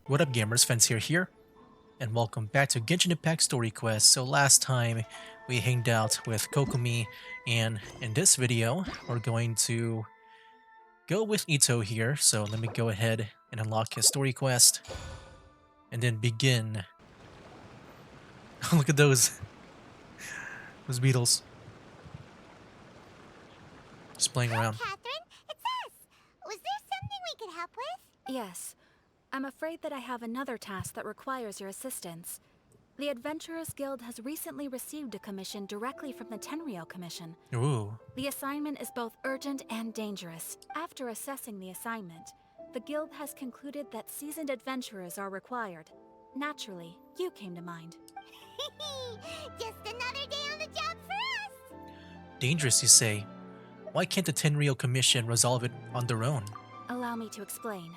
What up gamers, Fence here, and welcome back to Genshin Impact Story Quest. So last time we hanged out with Kokomi, and in this video we're going to go with Itto here. So let me go ahead and unlock his story quest, and then begin. Look at those beetles just playing Hi, around. Catherine. It's us. Was there something we could help with? Yes. I'm afraid that I have another task that requires your assistance. The Adventurers Guild has recently received a commission directly from the Tenryou Commission. Ooh, The assignment is both urgent and dangerous. After assessing the assignment, the Guild has concluded that seasoned adventurers are required. Naturally, you came to mind. Just another day on the job for us. dangerous you say? Why can't the Tenryou Commission resolve it on their own? Allow me to explain.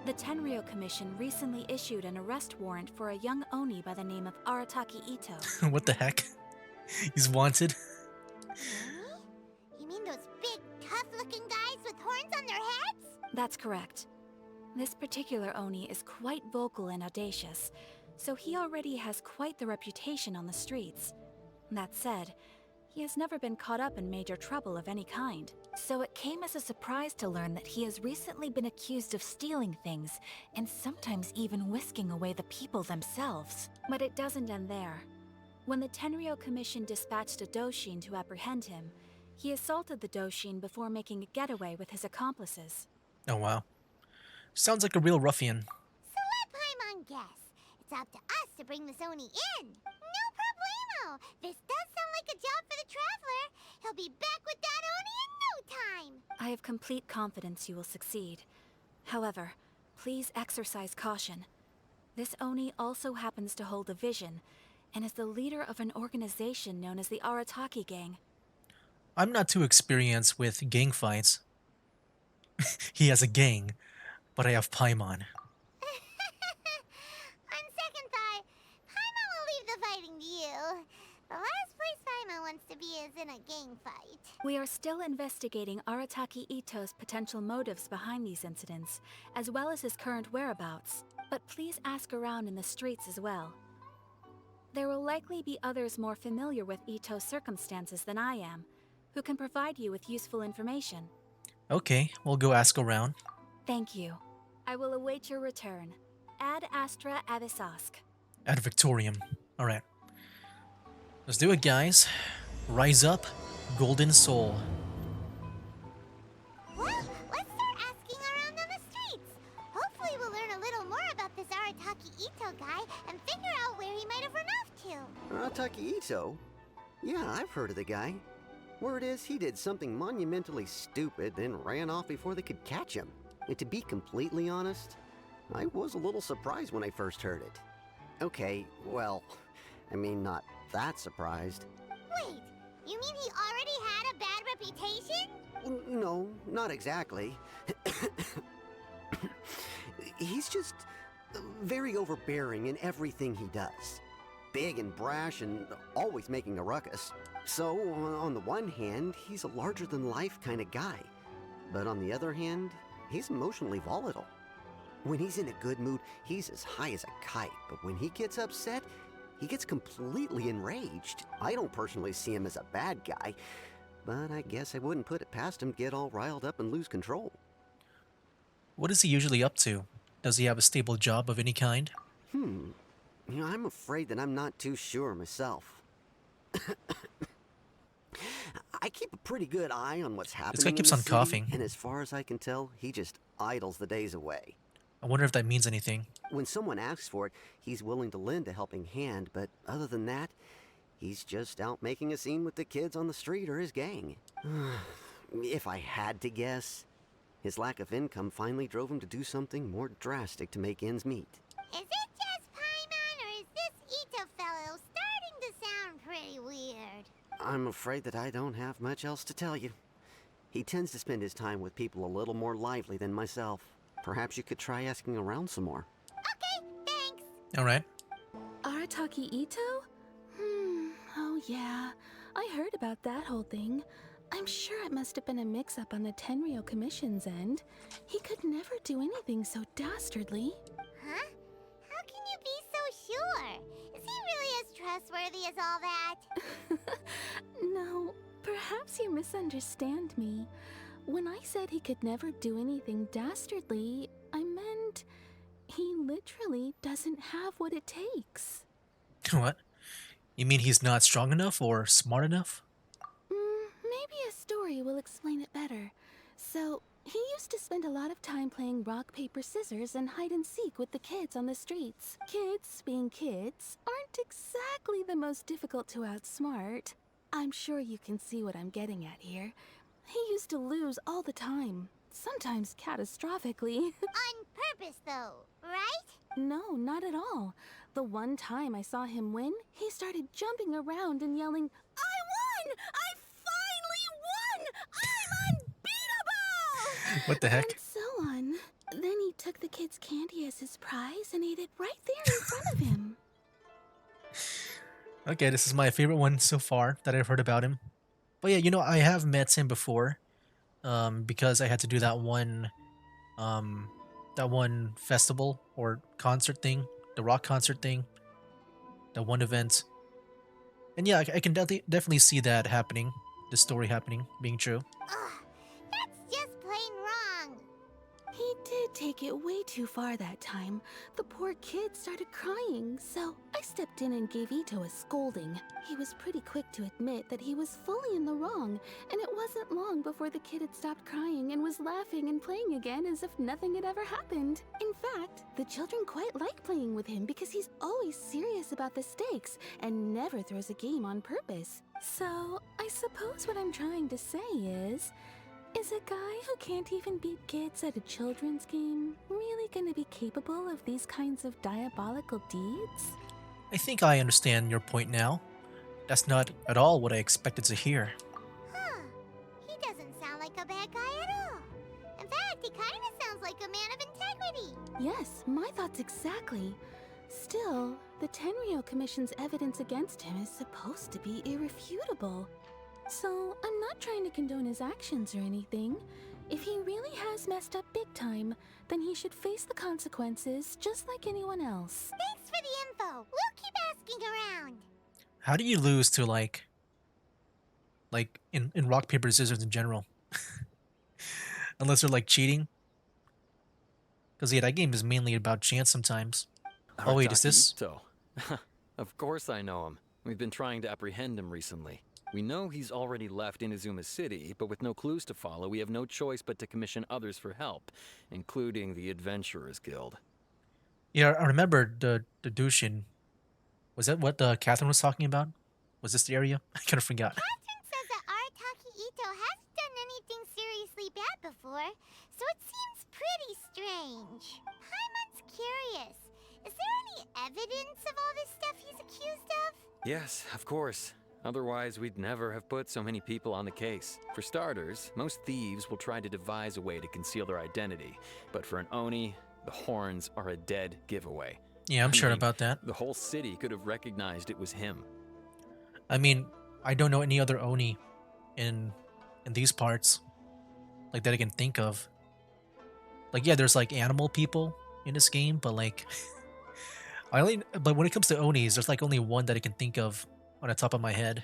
The Tenryou Commission recently issued an arrest warrant for a young Oni by the name of Arataki Itto. What the heck? He's wanted? Really? You mean those big, tough-looking guys with horns on their heads? That's correct. This particular Oni is quite vocal and audacious, so he already has quite the reputation on the streets. That said, he has never been caught up in major trouble of any kind, so it came as a surprise to learn that he has recently been accused of stealing things, and sometimes even whisking away the people themselves. But it doesn't end there. When the Tenryou Commission dispatched a Doshin to apprehend him, he assaulted the Doshin before making a getaway with his accomplices. Oh wow. Sounds like a real ruffian. So let Paimon guess. It's up to us to bring the Oni in. No problemo. This does sound like a job for the Traveler. He'll be back with that Oni in no time. I have complete confidence you will succeed. However, please exercise caution. This Oni also happens to hold a vision, and is the leader of an organization known as the Arataki Gang. I'm not too experienced with gang fights. He has a gang, but I have Paimon. On second thought, Paimon will leave the fighting to you. The last place Paimon wants to be is in a gang fight. We are still investigating Arataki Itto's potential motives behind these incidents, as well as his current whereabouts. But please ask around in the streets as well. There will likely be others more familiar with Itto's circumstances than I am, who can provide you with useful information. Okay, we'll go ask around. Thank you. I will await your return. Ad Astra Avisask. At Victorium. Alright. Let's do it, guys. Rise up, Golden Soul. Well, let's start asking around on the streets. Hopefully we'll learn a little more about this Arataki Itto guy and figure out where he might have run off to. Arataki Itto? Yeah, I've heard of the guy. Word is he did something monumentally stupid, then ran off before they could catch him. And to be completely honest, I was a little surprised when I first heard it. Okay, well, I mean, not that surprised. Wait, you mean he already had a bad reputation? No, not exactly. He's just very overbearing in everything he does. Big and brash and always making a ruckus. So, on the one hand, he's a larger-than-life kind of guy. But on the other hand, he's emotionally volatile. When he's in a good mood, he's as high as a kite. But when he gets upset, he gets completely enraged. I don't personally see him as a bad guy, but I guess I wouldn't put it past him to get all riled up and lose control. What is he usually up to? Does he have a stable job of any kind? You know, I'm afraid that I'm not too sure myself. I keep a pretty good eye on what's happening. This guy keeps in on the city, coughing. and as far as I can tell, he just idles the days away. I wonder if that means anything. When someone asks for it, he's willing to lend a helping hand, but other than that, he's just out making a scene with the kids on the street or his gang. If I had to guess, his lack of income finally drove him to do something more drastic to make ends meet. Is it just Paimon, or is this Itto fellow starting to sound pretty weird? I'm afraid that I don't have much else to tell you. He tends to spend his time with people a little more lively than myself. Perhaps you could try asking around some more. Okay, thanks. Alright. Arataki Itto? Oh yeah. I heard about that whole thing. I'm sure it must have been a mix-up on the Tenryou Commission's end. He could never do anything so dastardly. Huh? sure. Is he really as trustworthy as all that? No, perhaps you misunderstand me. When I said he could never do anything dastardly, I meant he literally doesn't have what it takes. What? You mean he's not strong enough or smart enough? Maybe a story will explain it better. So, he used to spend a lot of time playing rock, paper, scissors and hide and seek with the kids on the streets. Kids, being kids, aren't exactly the most difficult to outsmart. I'm sure you can see what I'm getting at here. He used to lose all the time, sometimes catastrophically. On purpose, though, right? No, not at all. The one time I saw him win, he started jumping around and yelling, "I won! I finally won! I'm unbeatable!" What the heck? And so on. Then he took the kid's candy as his prize and ate it right there in front of him. Okay, this is my favorite one so far that I've heard about him. But yeah, you know, I have met him before. Because I had to do um, that one festival or concert thing, the rock concert thing, the one event. And yeah, I can definitely see that happening, the story happening, being true. Ugh, that's just plain wrong. He did take it way too far that time. The poor kid started crying, so I stepped in and gave Itto a scolding. He was pretty quick to admit that he was fully in the wrong, and it wasn't long before the kid had stopped crying and was laughing and playing again as if nothing had ever happened. In fact, the children quite like playing with him because he's always serious about the stakes and never throws a game on purpose. So, I suppose what I'm trying to say is a guy who can't even beat kids at a children's game really gonna be capable of these kinds of diabolical deeds? I think I understand your point now. That's not at all what I expected to hear. Huh. He doesn't sound like a bad guy at all. In fact, he kind of sounds like a man of integrity. Yes, my thoughts exactly. Still, the Tenryou Commission's evidence against him is supposed to be irrefutable. So, I'm not trying to condone his actions or anything. If he really has messed up big time, then he should face the consequences just like anyone else. Thanks for the info. We'll keep asking around. How do you lose to like in rock paper scissors in general? Unless they're like cheating. Because yeah, that game is mainly about chance sometimes. Oh wait, is this? Itto. Of course I know him. We've been trying to apprehend him recently. We know he's already left Inazuma City, but with no clues to follow, we have no choice but to commission others for help, including the Adventurers Guild. Yeah, I remember the Dushin. Was that what Catherine was talking about? Was this the area? I kind of forgot. Catherine says that Arataki Itto hasn't done anything seriously bad before, so it seems pretty strange. Paimon's curious. Is there any evidence of all this stuff he's accused of? Yes, of course. Otherwise, we'd never have put so many people on the case. For starters, most thieves will try to devise a way to conceal their identity. But for an Oni, the horns are a dead giveaway. Yeah, I'm I sure mean, about that. The whole city could have recognized it was him. I mean, I don't know any other Oni in these parts like that I can think of. Like, yeah, there's like animal people in this game, but like, but when it comes to Onis, there's like only one that I can think of on the top of my head.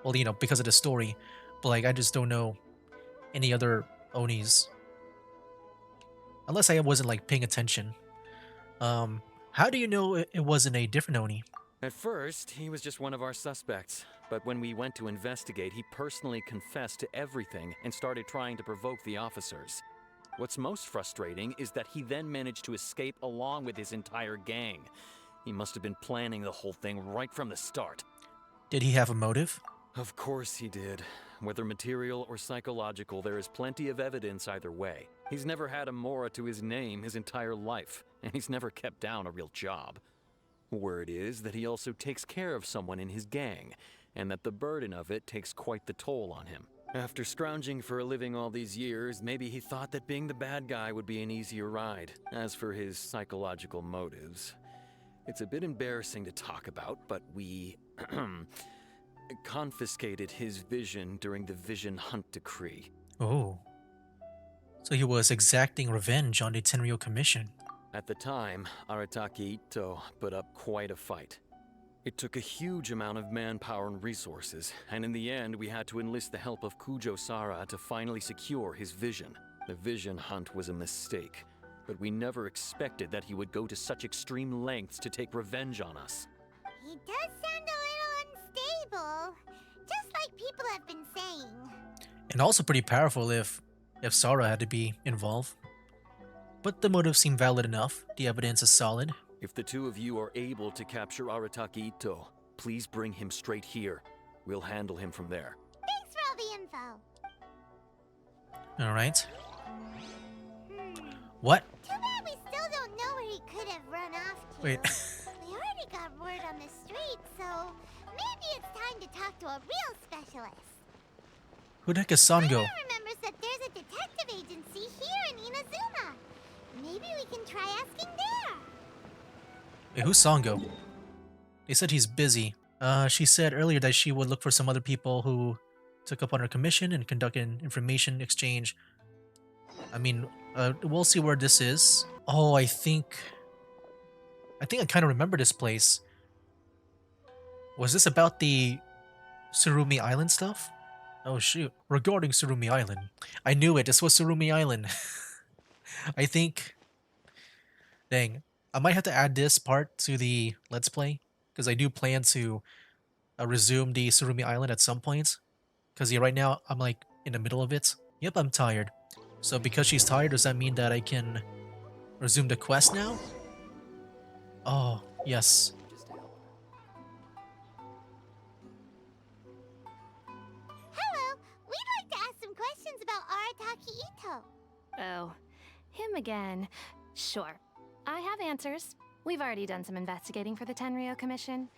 Well, you know, because of the story, but like I just don't know any other Onis unless I wasn't like paying attention. How do you know it wasn't a different Oni? At first, he was just one of our suspects. But when we went to investigate, he personally confessed to everything and started trying to provoke the officers. What's most frustrating is that he then managed to escape along with his entire gang. He must have been planning the whole thing right from the start. Did he have a motive? Of course he did. Whether material or psychological, there is plenty of evidence either way. He's never had a Mora to his name his entire life, and he's never kept down a real job. Word is that he also takes care of someone in his gang, and that the burden of it takes quite the toll on him. After scrounging for a living all these years, maybe he thought that being the bad guy would be an easier ride. As for his psychological motives, it's a bit embarrassing to talk about, but we confiscated his vision during the Vision Hunt Decree. Oh. So he was exacting revenge on the Tenryou Commission. At the time, Arataki Itto put up quite a fight. It took a huge amount of manpower and resources, and in the end we had to enlist the help of Kujo Sara to finally secure his vision. The vision hunt was a mistake, but we never expected that he would go to such extreme lengths to take revenge on us. He does sound a little unstable, just like people have been saying. And also pretty powerful if Sara had to be involved. But the motive seemed valid enough. The evidence is solid. If the two of you are able to capture Arataki Itto, please bring him straight here. We'll handle him from there. Thanks for all the info. Alright. What? Too bad we still don't know where he could have run off to. Wait. We already got word on the street, so maybe it's time to talk to a real specialist. Who the heck is Sango? Aya remembers that there's a detective agency here in Inazuma. Maybe we can try asking there. Wait, who's Sango? They said he's busy. She said earlier that she would look for some other people who took up on her commission and conduct an information exchange. I mean, we'll see where this is. Oh, I think I kind of remember this place. Was this about the Surumi Island stuff? Oh shoot. Regarding Surumi Island. I knew it. This was Surumi Island. I think... Dang. I might have to add this part to the Let's Play. Because I do plan to resume the Surumi Island at some point. Because yeah, right now, I'm like in the middle of it. Yep, I'm tired. So because she's tired, does that mean that I can resume the quest now? Oh, yes. Hello, we'd like to ask some questions about Arataki Itto. Oh, him again. Sure. I have answers. We've already done some investigating for the Tenryo Commission.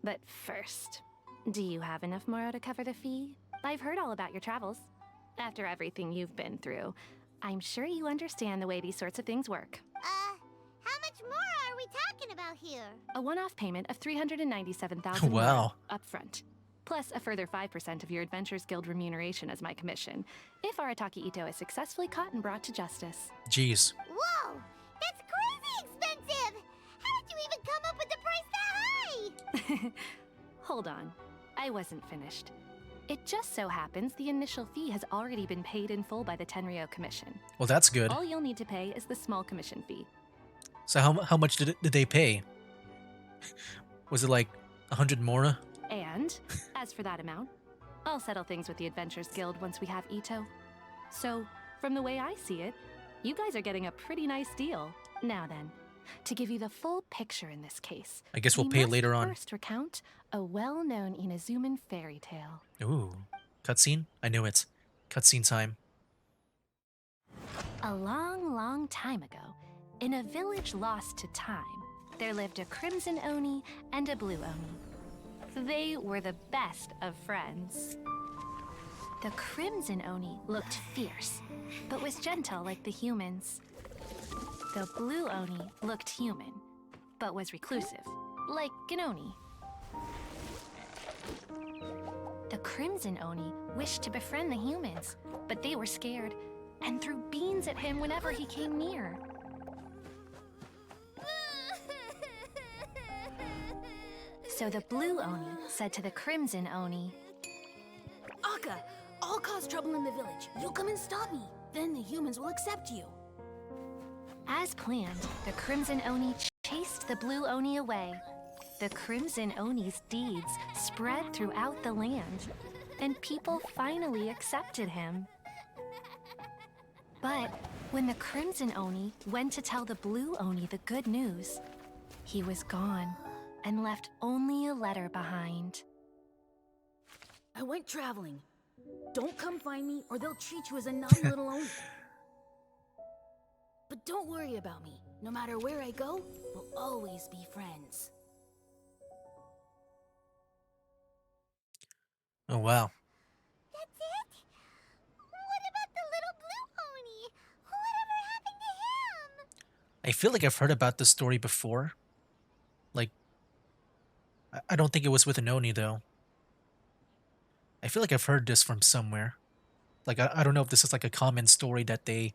But first, do you have enough Moro to cover the fee? I've heard all about your travels. After everything you've been through, I'm sure you understand the way these sorts of things work. How much more are we talking about here? A one-off payment of 397,000 Wow. upfront, plus a further 5% of your Adventures Guild remuneration as my commission, if Arataki Itto is successfully caught and brought to justice. Jeez. Whoa, that's crazy expensive! How did you even come up with the price that high? Hold on, I wasn't finished. It just so happens the initial fee has already been paid in full by the Tenryo Commission. Well, that's good. All you'll need to pay is the small commission fee. So how much did they pay? Was it like 100 Mora? And, as for that amount, I'll settle things with the Adventures Guild once we have Itto. So, from the way I see it, you guys are getting a pretty nice deal. Now then, to give you the full picture in this case, I guess we'll pay must later on. first recount a well-known Inazuman fairy tale. Ooh. Cutscene? I knew it. Cutscene time. A long, long time ago, in a village lost to time, there lived a Crimson Oni and a Blue Oni. They were the best of friends. The Crimson Oni looked fierce, but was gentle like the humans. The Blue Oni looked human, but was reclusive, like an Oni. The Crimson Oni wished to befriend the humans, but they were scared and threw beans at him whenever he came near. So the Blue Oni said to the Crimson Oni, Akka, I'll cause trouble in the village. You come and stop me. Then the humans will accept you. as planned, the Crimson Oni chased the Blue Oni away. The Crimson Oni's deeds spread throughout the land, and people finally accepted him. But when the Crimson Oni went to tell the Blue Oni the good news, he was gone and left only a letter behind. I went traveling. Don't come find me or they'll treat you as a naughty little Oni. But don't worry about me. No matter where I go, we'll always be friends. Oh, wow. That's it? What about the little blue Oni? Whatever happened to him? I feel like I've heard about this story before. Like, I don't think it was with an Oni, though. I feel like I've heard this from somewhere. Like, I don't know if this is like a common story that they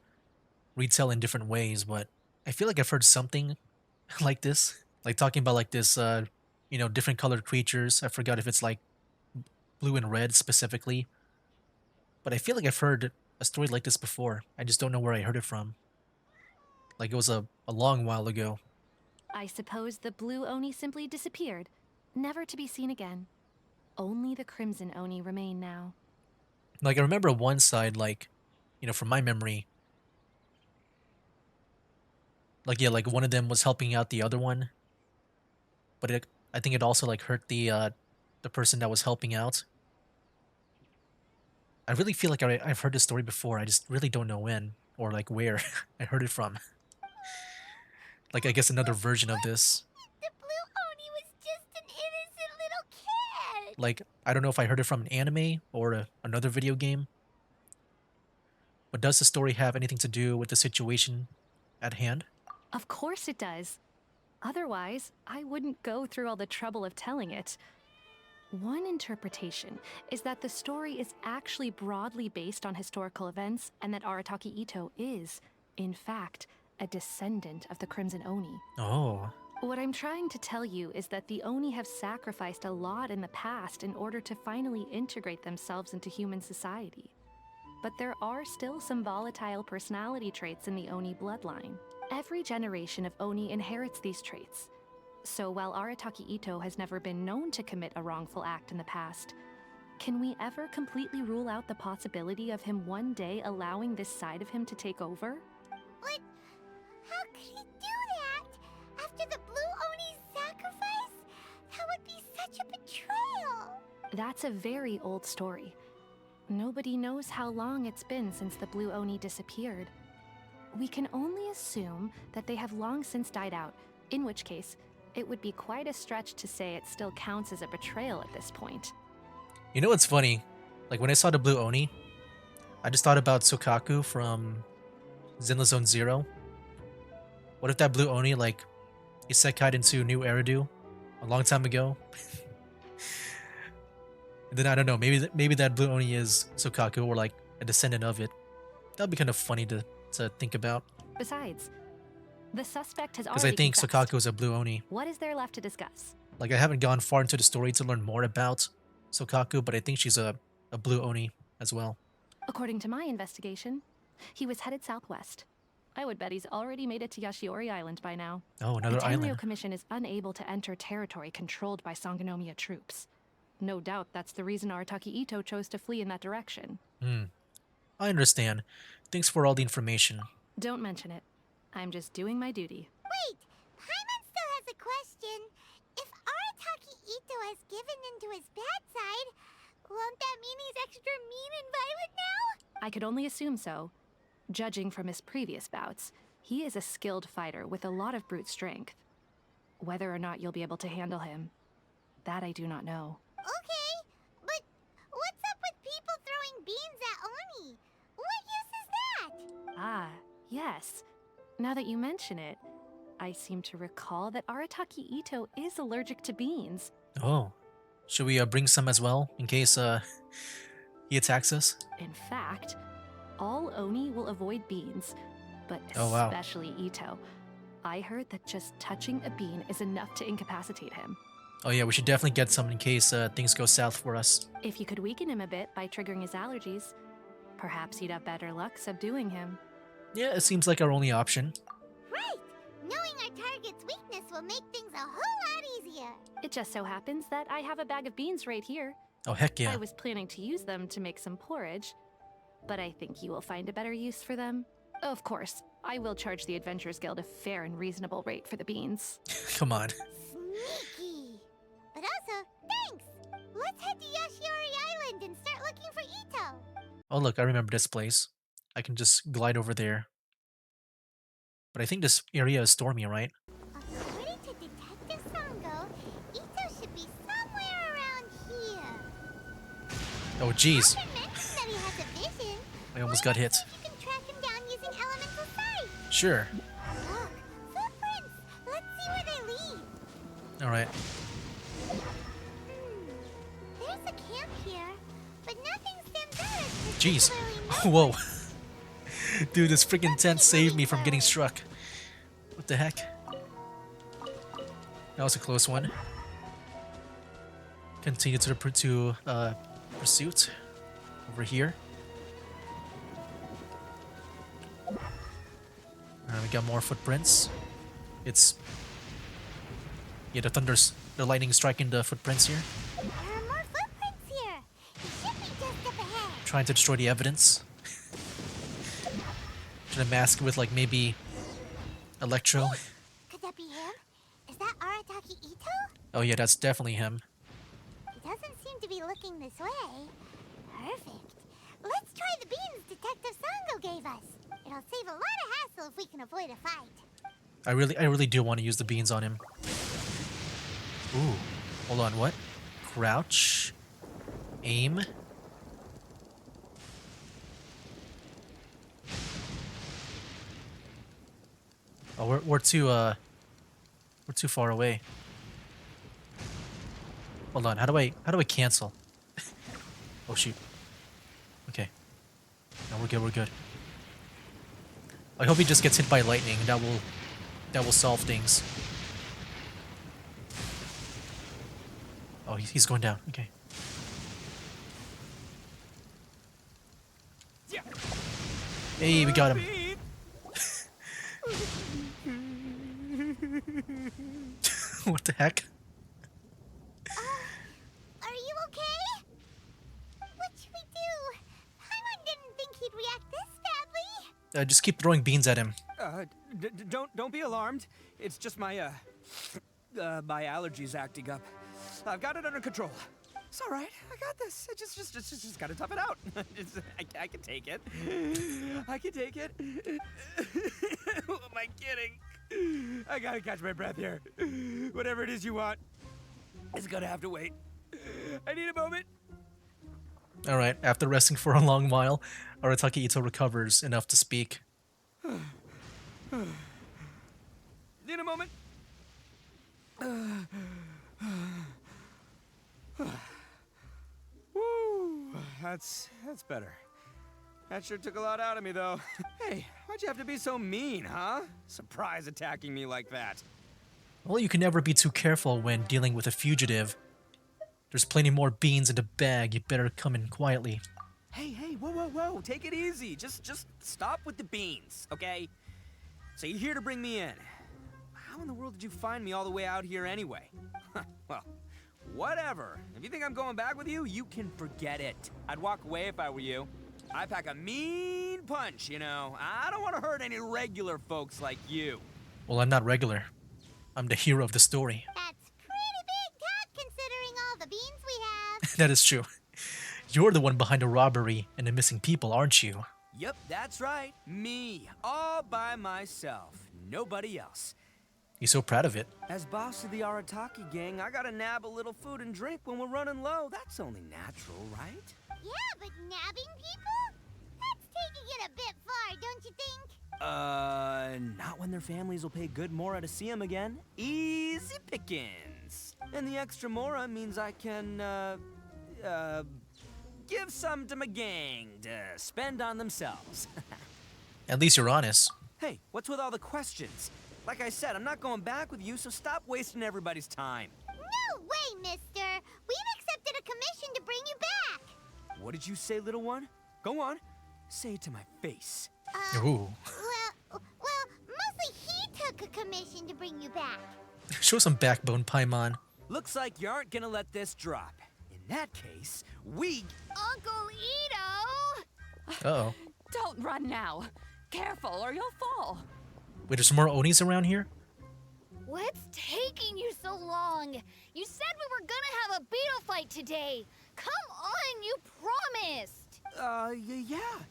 retell in different ways, but I feel like I've heard something like this, like talking about like this, different colored creatures. I forgot if it's like blue and red specifically, but I feel like I've heard a story like this before. I just don't know where I heard it from. Like it was a long while ago. I suppose the blue Oni simply disappeared, never to be seen again. Only the crimson Oni remain now. Like I remember one side, like, from my memory, like yeah, like one of them was helping out the other one, but I think it also like hurt the person that was helping out. I really feel like I've heard this story before. I just really don't know when or like where I heard it from. Like I guess another version of this. The blue Oni was just an innocent little kid! Like I don't know if I heard it from an anime or another video game. But does the story have anything to do with the situation at hand? Of course it does. Otherwise, I wouldn't go through all the trouble of telling it. One interpretation is that the story is actually broadly based on historical events and that Arataki Itto is, in fact, a descendant of the Crimson Oni. Oh, What I'm trying to tell you is that the Oni have sacrificed a lot in the past in order to finally integrate themselves into human society. But there are still some volatile personality traits in the Oni bloodline. Every generation of Oni inherits these traits. So while Arataki Itto has never been known to commit a wrongful act in the past, can we ever completely rule out the possibility of him one day allowing this side of him to take over? But how could he do that? After the blue Oni's sacrifice? That would be such a betrayal! That's a very old story. Nobody knows how long it's been since the blue Oni disappeared. We can only assume that they have long since died out, in which case, it would be quite a stretch to say it still counts as a betrayal at this point. you know what's funny? Like when I saw the blue Oni, I just thought about Sokaku from Zenless Zone Zero. What if that blue Oni like isekai'd into New Eridu a long time ago? And then I don't know, maybe that blue Oni is Sokaku or like a descendant of it. That'd be kind of funny to think about. Besides, the suspect has Because I already think confessed. Sokaku is a blue Oni. What is there left to discuss? Like I haven't gone far into the story to learn more about Sokaku, but I think she's a blue Oni as well. According to my investigation, he was headed southwest. I would bet he's already made it to Yashiori Island by now. Oh, The another Tenryo island. Commission is unable to enter territory controlled by Sangonomiya troops. No doubt that's the reason Arataki Itto chose to flee in that direction. I understand. Thanks for all the information. Don't mention it. I'm just doing my duty. Wait! Paimon still has a question. If Arataki Itto has given into his bad side, won't that mean he's extra mean and violent now? I could only assume so. Judging from his previous bouts, he is a skilled fighter with a lot of brute strength. Whether or not you'll be able to handle him, that I do not know. Okay, but what's up with people throwing beans at Oni? What use is that? Ah, yes. Now that you mention it, I seem to recall that Arataki Itto is allergic to beans. Oh, should we bring some as well in case he attacks us? In fact, all Oni will avoid beans, but Oh, wow. especially Itto. I heard that just touching a bean is enough to incapacitate him. Oh yeah, we should definitely get some in case things go south for us. If you could weaken him a bit by triggering his allergies, perhaps you'd have better luck subduing him. Yeah, it seems like our only option. Right! Knowing our target's weakness will make things a whole lot easier. It just so happens that I have a bag of beans right here. Oh heck yeah. I was planning to use them to make some porridge, but I think you will find a better use for them. Of course, I will charge the Adventurers Guild a fair and reasonable rate for the beans. Come on. Sneaky! But also, thanks! Let's head to Yashiori Island and start looking for Itto. Oh look, I remember this place. I can just glide over there. But I think this area is stormy, right? According to Detective Sango, Itto should be somewhere around here. Oh jeez, Catherine mentioned that he has a vision. I almost got hit. See if you can track him down using elemental sight. Sure. Look, footprints. Let's see where they lead. Alright. There's a camp here, but nothing stands out as Jeez. particularly Whoa. noteworthy. Dude, this freaking tent saved me from getting struck. the heck? That was a close one. Continue to the pursuit over here. We got more footprints. It's the lightning striking the footprints here. There are more footprints here. It should be just up ahead. Trying to destroy the evidence. Should I mask it with like maybe Electro? Could that be him? Is that Arataki Itto? Oh yeah, that's definitely him. He doesn't seem to be looking this way. Perfect. Let's try the beans Detective Sango gave us. It'll save a lot of hassle if we can avoid a fight. I really do want to use the beans on him. Ooh, hold on, what? Crouch, aim. Oh, we're too far away. Hold on, how do I cancel? Oh shoot. Okay. No, we're good. I hope he just gets hit by lightning. That will solve things. Oh, he's going down. Okay. Hey, we got him. What the heck? Are you okay? What should we do? Paimon didn't think he'd react this badly. Just keep throwing beans at him. Don't be alarmed. It's just my my allergies acting up. I've got it under control. It's all right. I got this. I just gotta tough it out. I can take it. I can take it. Who am I kidding? I gotta catch my breath here. Whatever it is you want, it's gonna have to wait. I need a moment. Alright, after resting for a long while, Arataki Itto recovers enough to speak. Need a moment. Woo, that's better. That sure took a lot out of me, though. Hey, why'd you have to be so mean, huh? Surprise attacking me like that. Well, you can never be too careful when dealing with a fugitive. There's plenty more beans in the bag, you better come in quietly. Hey, whoa, take it easy. Just stop with the beans, okay? So you're here to bring me in. How in the world did you find me all the way out here anyway? Well, whatever. If you think I'm going back with you, you can forget it. I'd walk away if I were you. I pack a mean punch, you know. I don't want to hurt any regular folks like you. Well, I'm not regular. I'm the hero of the story. That's pretty big talk considering all the beans we have. That is true. You're the one behind the robbery and the missing people, aren't you? Yep, that's right. Me. All by myself. Nobody else. You're so proud of it. As boss of the Arataki gang, I gotta nab a little food and drink when we're running low. That's only natural, right? Yeah, but nabbing people? That's taking it a bit far, don't you think? Not when their families will pay good mora to see them again. Easy pickings. And the extra mora means I can, give some to my gang to spend on themselves. At least you're honest. Hey, what's with all the questions? Like I said, I'm not going back with you, so stop wasting everybody's time. No way, mister! We've accepted a commission to bring you back! What did you say, little one? Go on. Say it to my face. Ooh. Well, mostly he took a commission to bring you back. Show some backbone, Paimon. Looks like you aren't gonna let this drop. In that case, we... Uncle Itto! Uh-oh. Don't run now. Careful or you'll fall. Wait, there's more Onis around here? What's taking you so long? You said we were gonna have a beetle fight today. Come on, you promised.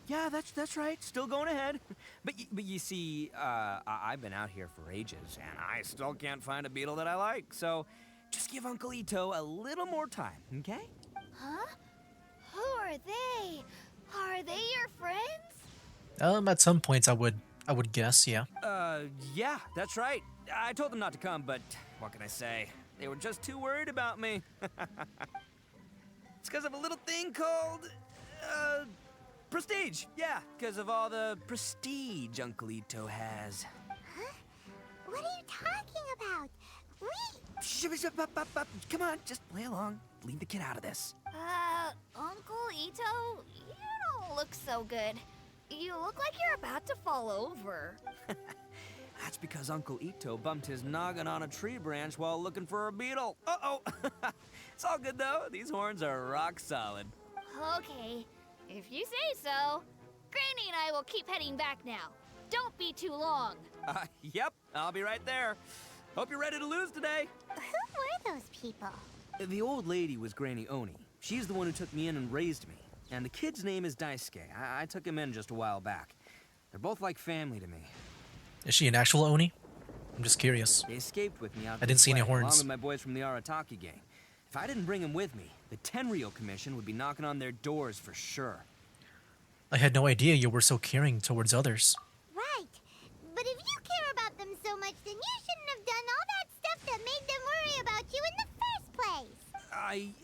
Yeah, that's right. Still going ahead. But you see, I've been out here for ages, and I still can't find a beetle that I like. So, just give Uncle Itto a little more time, okay? Huh? Who are they? Are they your friends? At some points I would guess, yeah. Yeah, that's right. I told them not to come, but what can I say? They were just too worried about me. It's because of a little thing called, prestige. Yeah, because of all the prestige Uncle Itto has. Huh? What are you talking about? Come on, just play along. Leave the kid out of this. Uncle Itto, you don't look so good. You look like you're about to fall over. That's because Uncle Itto bumped his noggin on a tree branch while looking for a beetle. Uh-oh. It's all good, though. These horns are rock solid. Okay, if you say so. Granny and I will keep heading back now. Don't be too long. Yep, I'll be right there. Hope you're ready to lose today. Who were those people? The old lady was Granny Oni. She's the one who took me in and raised me. And the kid's name is Daisuke. I took him in just a while back. They're both like family to me. Is she an actual Oni? I'm just curious. They escaped with me out I didn't see any horns. along with my boys from the Arataki gang. If I didn't bring them with me, the Tenryou Commission would be knocking on their doors for sure. I had no idea you were so caring towards others. Right. But if you care about them so much, then you shouldn't have done all that stuff that made them worry about you in the first place.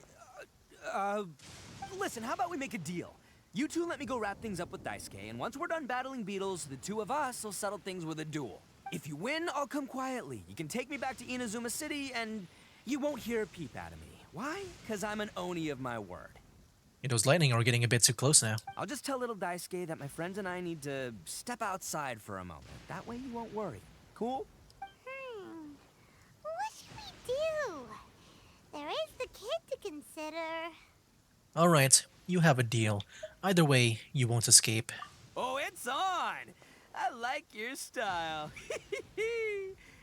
Listen, how about we make a deal? You two let me go wrap things up with Daisuke, and once we're done battling beetles, the two of us will settle things with a duel. If you win, I'll come quietly. You can take me back to Inazuma City, and you won't hear a peep out of me. Why? Because I'm an Oni of my word. Those lightning are getting a bit too close now. I'll just tell little Daisuke that my friends and I need to step outside for a moment. That way you won't worry. Cool? What should we do? There is the kid to consider. Alright, you have a deal. Either way, you won't escape. Oh, it's on! I like your style.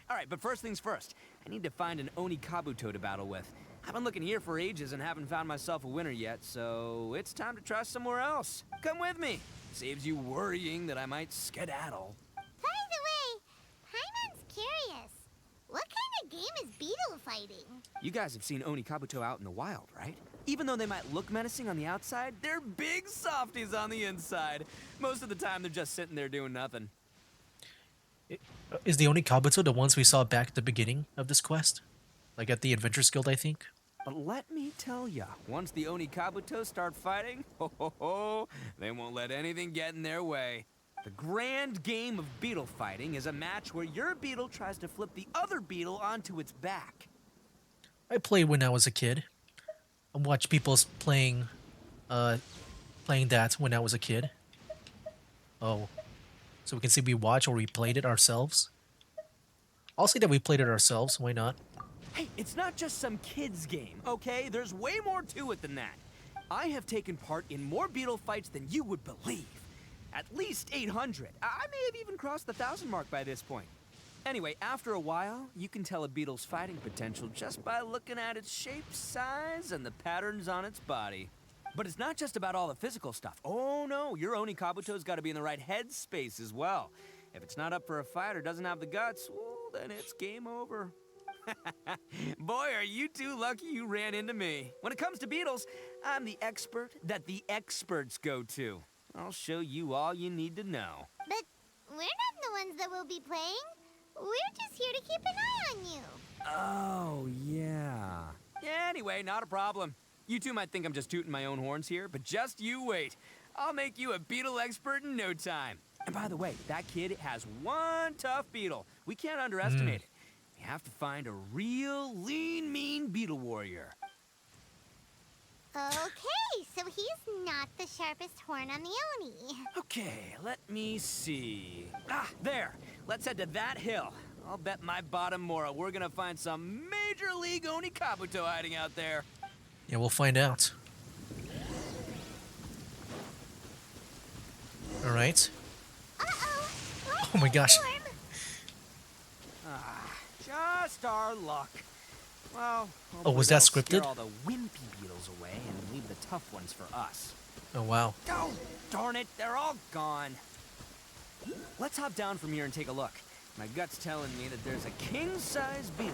Alright, but first things first. I need to find an Oni Kabuto to battle with. I've been looking here for ages and haven't found myself a winner yet, so it's time to try somewhere else. Come with me. Saves you worrying that I might skedaddle. By the way, Paimon's curious. What kind of game is beetle fighting? You guys have seen Oni Kabuto out in the wild, right? Even though they might look menacing on the outside, they're big softies on the inside. Most of the time, they're just sitting there doing nothing. Is the Oni Kabuto the ones we saw back at the beginning of this quest? Like at the Adventures Guild, I think? But let me tell ya, once the Oni Kabuto start fighting, they won't let anything get in their way. The grand game of beetle fighting is a match where your beetle tries to flip the other beetle onto its back. I played when I was a kid. I watched people playing that when I was a kid. Oh. So we can see we watched or we played it ourselves? I'll say that we played it ourselves, why not? Hey, it's not just some kid's game, okay? There's way more to it than that. I have taken part in more beetle fights than you would believe. At least 800. I may have even crossed the 1,000 mark by this point. Anyway, after a while, you can tell a beetle's fighting potential just by looking at its shape, size, and the patterns on its body. But it's not just about all the physical stuff. Oh no, your Oni Kabuto's got to be in the right headspace as well. If it's not up for a fight or doesn't have the guts, well, then it's game over. Boy, are you two lucky you ran into me. When it comes to beetles, I'm the expert that the experts go to. I'll show you all you need to know. But we're not the ones that will be playing. We're just here to keep an eye on you. Oh, yeah. Anyway, not a problem. You two might think I'm just tooting my own horns here, but just you wait. I'll make you a beetle expert in no time. And by the way, that kid has one tough beetle. We can't underestimate it. You have to find a real lean, mean beetle warrior. Okay, so he's not the sharpest horn on the Oni. Okay, let me see. Ah, there. Let's head to that hill. I'll bet my bottom Mora we're gonna find some major league Oni Kabuto hiding out there. Yeah, we'll find out. Alright. Uh-oh. Oh my gosh. Just our luck. Well, Oh, was that scripted? Scare all the wimpy beetles away and leave the tough ones for us. Oh, wow. Oh, darn it, they're all gone. Let's hop down from here and take a look. My gut's telling me that there's a king-size beetle.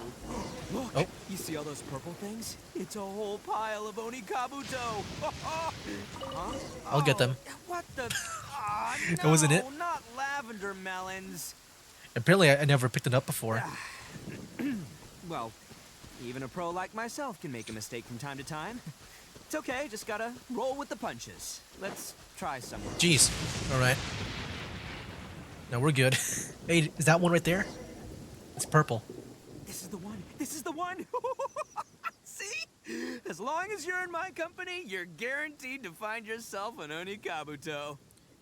Look, Oh. You see all those purple things? It's a whole pile of Oni Kabuto. Huh? I'll get them. What the? Ah, That wasn't it? no, not lavender melons. Apparently, I never picked it up before. Well, even a pro like myself can make a mistake from time to time. It's okay, just gotta roll with the punches. Let's try somewhere. Jeez. Alright. No, we're good. Hey, is that one right there? It's purple. This is the one. This is the one. See? As long as you're in my company, you're guaranteed to find yourself an Onikabuto.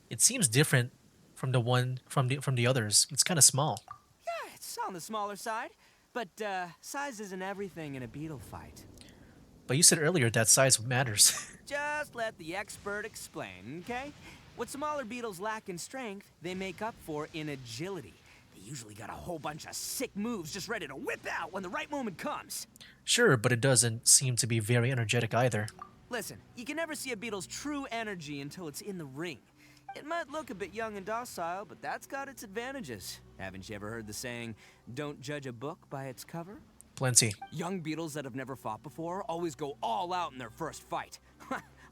It seems different from the one from the others. It's kind of small. Yeah, it's on the smaller side. But size isn't everything in a beetle fight. But you said earlier that size matters. Just let the expert explain, okay? What smaller beetles lack in strength, they make up for in agility. They usually got a whole bunch of sick moves just ready to whip out when the right moment comes. Sure, but it doesn't seem to be very energetic either. Listen, you can never see a beetle's true energy until it's in the ring. It might look a bit young and docile, but that's got its advantages. Haven't you ever heard the saying, don't judge a book by its cover? Plenty. Young beetles that have never fought before always go all out in their first fight.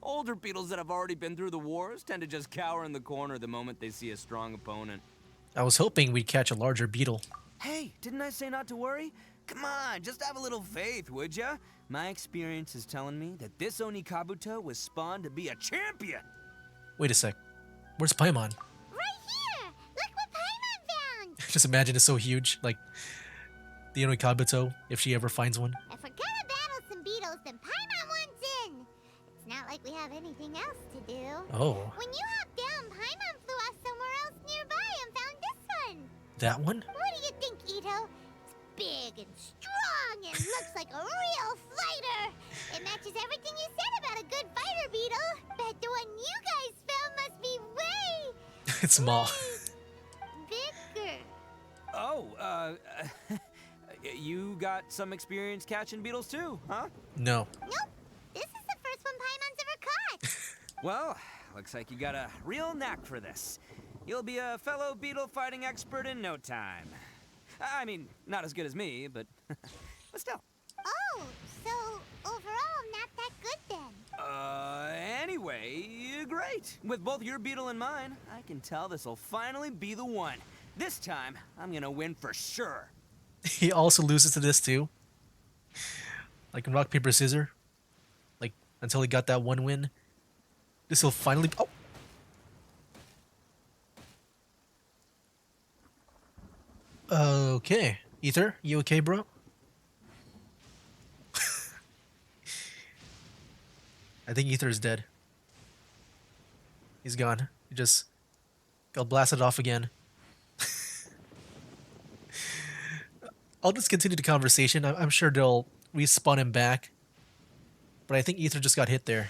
Older beetles that have already been through the wars tend to just cower in the corner the moment they see a strong opponent. I was hoping we'd catch a larger beetle. Hey, didn't I say not to worry? Come on, just have a little faith, would ya? My experience is telling me that this Onikabuto was spawned to be a champion. Wait a sec. Where's Paimon? Right here! Look what Paimon found! Just imagine it's so huge, like the Onikabuto, if she ever finds one. If we're gonna battle some beetles, then Paimon wants in! It's not like we have anything else to do. Oh, When you hopped down, Paimon flew off somewhere else nearby and found this one. that one? What do you think, Itto? It's big and strong and looks like a real fighter. It matches everything you said about a good fighter beetle. Bet the one you guys found must be way It's small. bigger. Oh, you got some experience catching beetles too, huh? No. Nope. This is the first one Paimon's ever caught. Well, looks like you got a real knack for this. You'll be a fellow beetle fighting expert in no time. I mean, not as good as me, but still. Oh, so overall not that good then. Anyway, great. With both your beetle and mine, I can tell this'll finally be the one. This time, I'm gonna win for sure. He also loses to this too. Like in rock, paper, scissors. Like until he got that one win. This will finally. Oh! Okay. Ether, you okay, bro? I think Ether is dead. He's gone. He just got blasted off again. I'll just continue the conversation. I'm sure they'll respawn him back. But I think Ether just got hit there.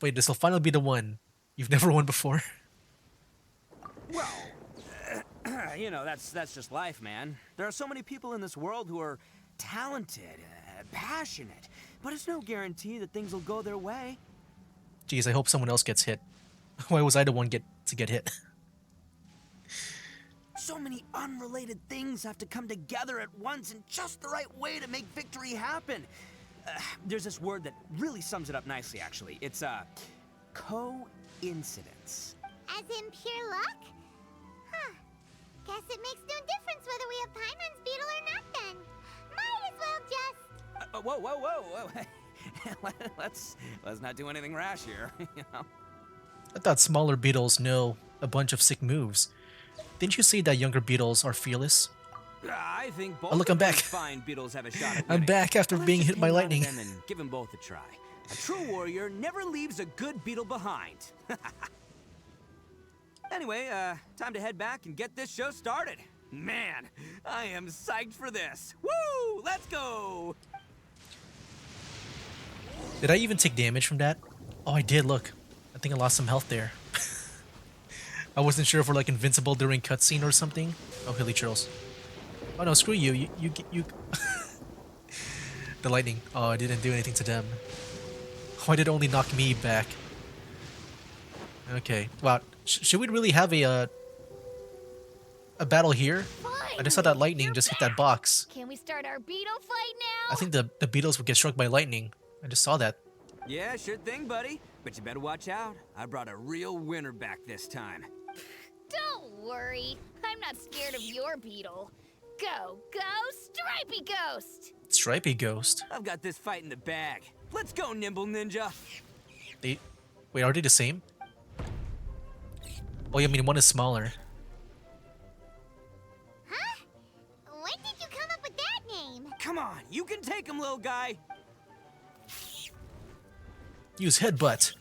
Wait, this will finally be the one. You've never won before? Well, you know, that's just life, man. There are so many people in this world who are talented, passionate, but it's no guarantee that things will go their way. Jeez, I hope someone else gets hit. Why was I the one to get hit? So many unrelated things have to come together at once in just the right way to make victory happen. There's this word that really sums it up nicely, actually. It's, coincidence. As in pure luck? Huh. Guess it makes no difference whether we have Paimon's beetle or not then. Might as well just... Whoa. let's not do anything rash here, you know? I thought smaller beetles know a bunch of sick moves. Didn't you say that younger beetles are fearless? I think both Oh, look, I'm back. fine beetles have a shot at I'm winning. back after Let's being just hit by hang on to lightning. them and give them both a try. A true warrior never leaves a good beetle behind. Anyway, time to head back and get this show started. Man, I am psyched for this. Woo! Let's go! Did I even take damage from that? Oh, I did, look. I think I lost some health there. I wasn't sure if we're like invincible during cutscene or something. Oh, hilly churls. Oh no, screw you. You. The lightning. Oh, I didn't do anything to them. Why did it only knock me back? Okay. Wow. Should we really have a battle here? I just saw that lightning just hit that box. Can we start our beetle fight now? I think the beetles would get struck by lightning. I just saw that. Yeah, sure thing, buddy. But you better watch out. I brought a real winner back this time. Don't worry. I'm not scared of your beetle. Go, Stripey Ghost! Stripey Ghost. I've got this fight in the bag. Let's go, Nimble Ninja. Wait, are they the same? Oh, yeah, I mean, one is smaller. Huh? on, you can take him, little guy. Use headbutt.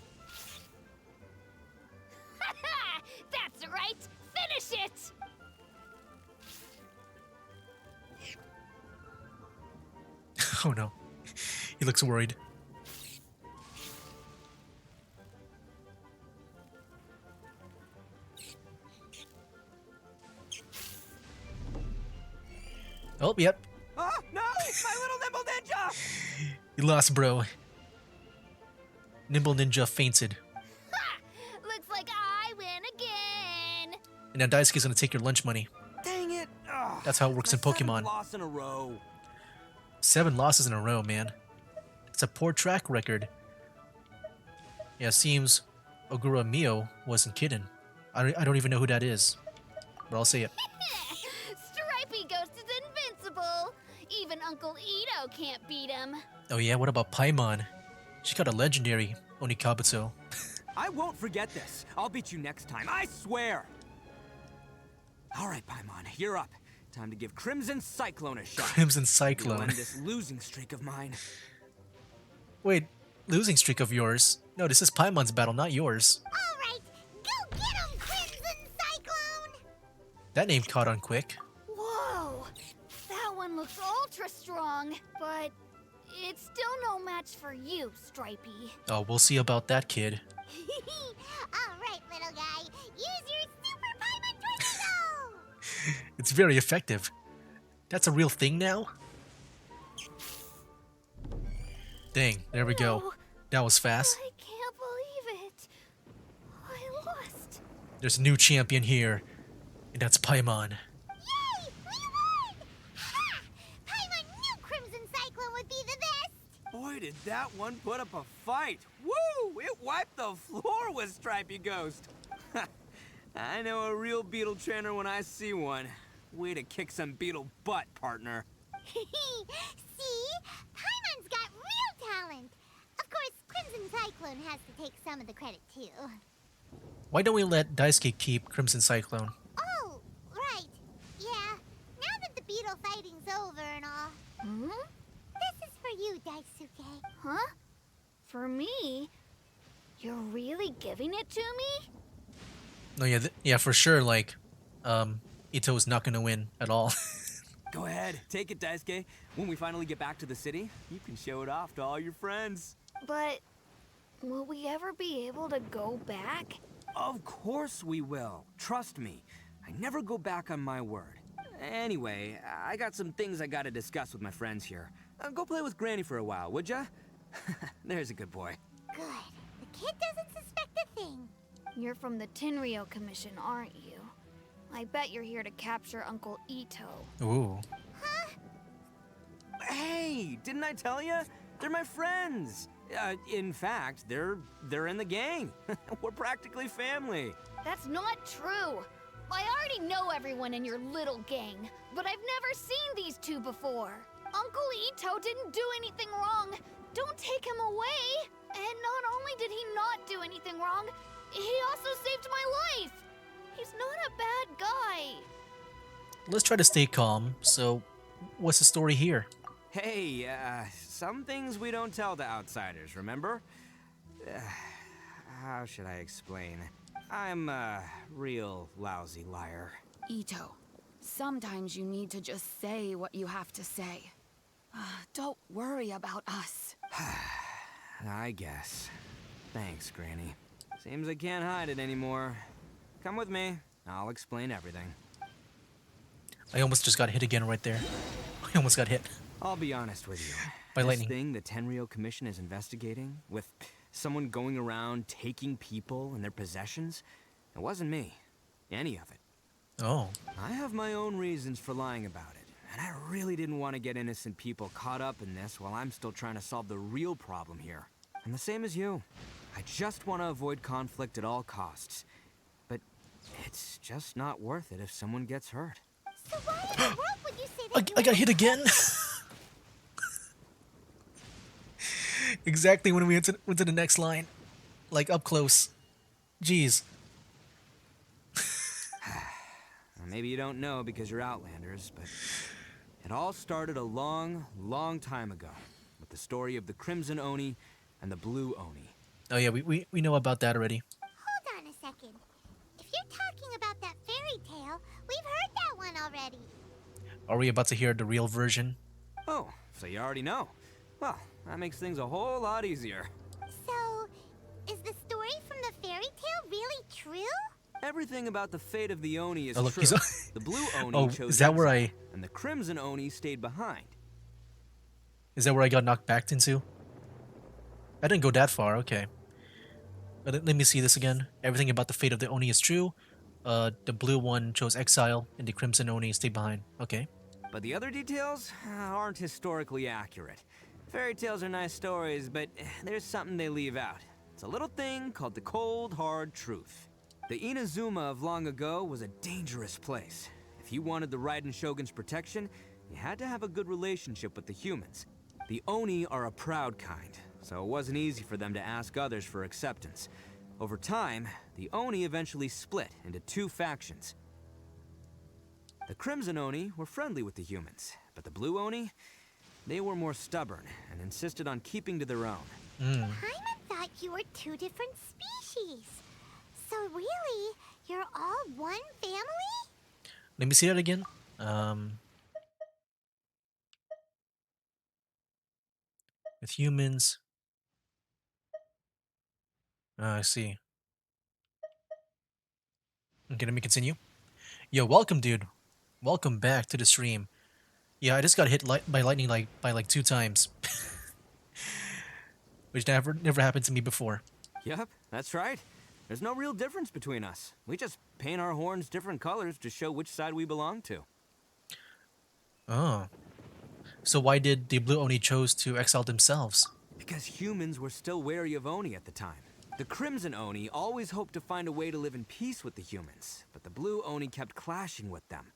That's right! Finish it! Oh no. He looks worried. Oh, yep. Oh, no! My little nimble ninja! You lost, bro. Nimble Ninja fainted. Ha! Looks like I win again! And now Daisuke's gonna take your lunch money. Dang it! Ugh, That's how it works in my seventh Pokemon. loss in a row. 7 losses in a row, man. It's a poor track record. Yeah, it seems Ogura Mio wasn't kidding. I don't even know who that is. But I'll say it. Stripey Ghost is invincible! Even Uncle Itto can't beat him. Oh yeah, what about Paimon? She got a legendary Onikabuto. I won't forget this. I'll beat you next time, I swear! Alright, Paimon, you're up. Time to give Crimson Cyclone a shot. Crimson You'll Cyclone. end this losing streak of mine. Wait, losing streak of yours? No, this is Paimon's battle, not yours. Alright, go get him, Crimson Cyclone! That name caught on quick. Whoa! That one looks ultra strong, but it's still no match for you, Stripey. Oh, we'll see about that, kid. Alright, little guy, use your Super Paimon Tornado! It's very effective. That's a real thing now? Dang, there we go. No. That was fast. I can't believe it. I lost. There's a new champion here, and that's Paimon. Yay! We won! Ha! Paimon knew Crimson Cyclone would be the best! Boy, did that one put up a fight. Woo! It wiped the floor with Stripey Ghost. I know a real beetle trainer when I see one. Way to kick some beetle butt, partner. See? Paimon's got real talent! Of course, Crimson Cyclone has to take some of the credit, too. Why don't we let Daisuke keep Crimson Cyclone? Oh, right. Yeah, now that the beetle fighting's over and all, Hmm? this is for you, Daisuke. Huh? For me? You're really giving it to me? No, yeah, yeah, for sure. Like, Itto's not gonna win at all. Go ahead, take it, Daisuke. When we finally get back to the city, you can show it off to all your friends. But will we ever be able to go back? Of course we will. Trust me. I never go back on my word. Anyway, I got some things I gotta discuss with my friends here. Go play with Granny for a while, would ya? There's a good boy. Good. The kid doesn't suspect a thing. You're from the Tenryou Commission, aren't you? I bet you're here to capture Uncle Itto. Ooh. Hey, didn't I tell you? They're my friends. In fact, they're in the gang. We're practically family. That's not true. I already know everyone in your little gang, but I've never seen these two before. Uncle Itto didn't do anything wrong. Don't take him away. And not only did he not do anything wrong, he also saved my life. He's not a bad guy. Let's try to stay calm. So, what's the story here? Hey, some things we don't tell to outsiders, remember? How should I explain? I'm a real lousy liar. Itto, sometimes you need to just say what you have to say. Don't worry about us. I guess. Thanks, Granny. Seems I can't hide it anymore. Come with me. I'll explain everything. I almost just got hit again right there. I almost got hit. I'll be honest with you. By this lightning. thing the Tenryou Commission is investigating, with someone going around taking people and their possessions, it wasn't me. Any of it. Oh. I have my own reasons for lying about it, and I really didn't want to get innocent people caught up in this while I'm still trying to solve the real problem here. I'm the same as you. I just want to avoid conflict at all costs. But it's just not worth it if someone gets hurt. So why in the world would you say that I got hit again. Exactly when we went to the next line. Like, up close. Jeez. Maybe you don't know because you're Outlanders, but It all started a long, long time ago, with the story of the Crimson Oni and the Blue Oni. Oh yeah, we know about that already. Hold on a second. If you're talking about that fairy tale, we've heard that one already. Are we about to hear the real version? Oh, so you already know. Well, that makes things a whole lot easier. So, is the story from the fairy tale really true? Everything about the fate of the Oni is Oh, look, true. he's- The Blue Oni Oh, chose is that where exile, and the Crimson Oni stayed behind. Is that where I got knocked back into? I didn't go that far. Okay. But let me see this again. Everything about the fate of the Oni is true. The blue one chose exile, and the Crimson Oni stayed behind. Okay. But the other details aren't historically accurate. Fairy tales are nice stories, but there's something they leave out. It's a little thing called the cold, hard truth. The Inazuma of long ago was a dangerous place. If you wanted the Raiden Shogun's protection, you had to have a good relationship with the humans. The Oni are a proud kind, so it wasn't easy for them to ask others for acceptance. Over time, the Oni eventually split into two factions. The Crimson Oni were friendly with the humans, but the Blue Oni, they were more stubborn and insisted on keeping to their own. Paimon thought you were two different species. So really, you're all one family? Let me see that again. With humans. I see. Okay, let me continue. Yo, welcome, dude. Welcome back to the stream. Yeah, I just got hit by lightning by like 2 times, which never happened to me before. Yep, that's right. There's no real difference between us. We just paint our horns different colors to show which side we belong to. Oh, so why did the Blue Oni chose to exile themselves? Because humans were still wary of Oni at the time. The Crimson Oni always hoped to find a way to live in peace with the humans, but the Blue Oni kept clashing with them.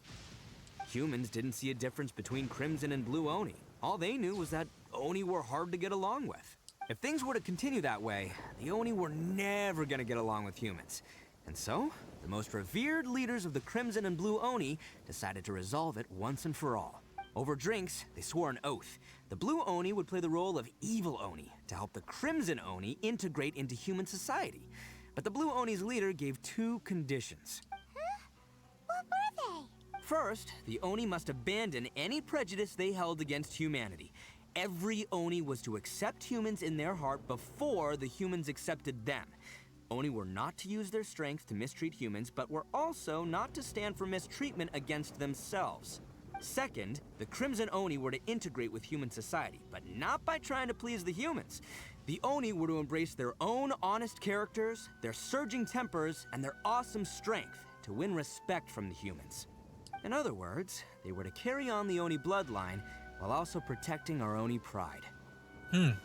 Humans didn't see a difference between Crimson and Blue Oni. All they knew was that Oni were hard to get along with. If things were to continue that way, the Oni were never gonna get along with humans. And so, the most revered leaders of the Crimson and Blue Oni decided to resolve it once and for all. Over drinks, they swore an oath. The Blue Oni would play the role of evil Oni to help the Crimson Oni integrate into human society. But the Blue Oni's leader gave 2 conditions. What were they? First, the Oni must abandon any prejudice they held against humanity. Every Oni was to accept humans in their heart before the humans accepted them. Oni were not to use their strength to mistreat humans, but were also not to stand for mistreatment against themselves. Second, the Crimson Oni were to integrate with human society, but not by trying to please the humans. The Oni were to embrace their own honest characters, their surging tempers, and their awesome strength to win respect from the humans. In other words, they were to carry on the Oni bloodline while also protecting our Oni pride.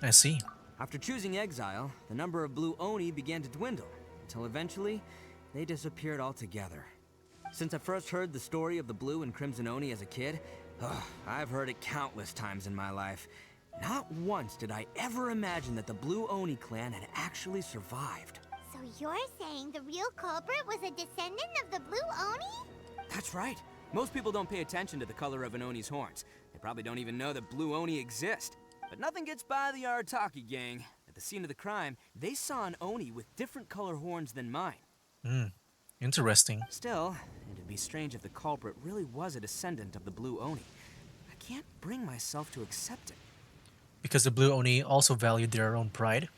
I see. After choosing exile, the number of Blue Oni began to dwindle, until eventually, they disappeared altogether. Since I first heard the story of the Blue and Crimson Oni as a kid, I've heard it countless times in my life. Not once did I ever imagine that the Blue Oni clan had actually survived. So you're saying the real culprit was a descendant of the Blue Oni? That's right. Most people don't pay attention to the color of an Oni's horns. They probably don't even know that Blue Oni exist. But nothing gets by the Arataki gang. At the scene of the crime, they saw an Oni with different color horns than mine. Interesting. Still, it'd be strange if the culprit really was a descendant of the Blue Oni. I can't bring myself to accept it. Because the Blue Oni also valued their own pride.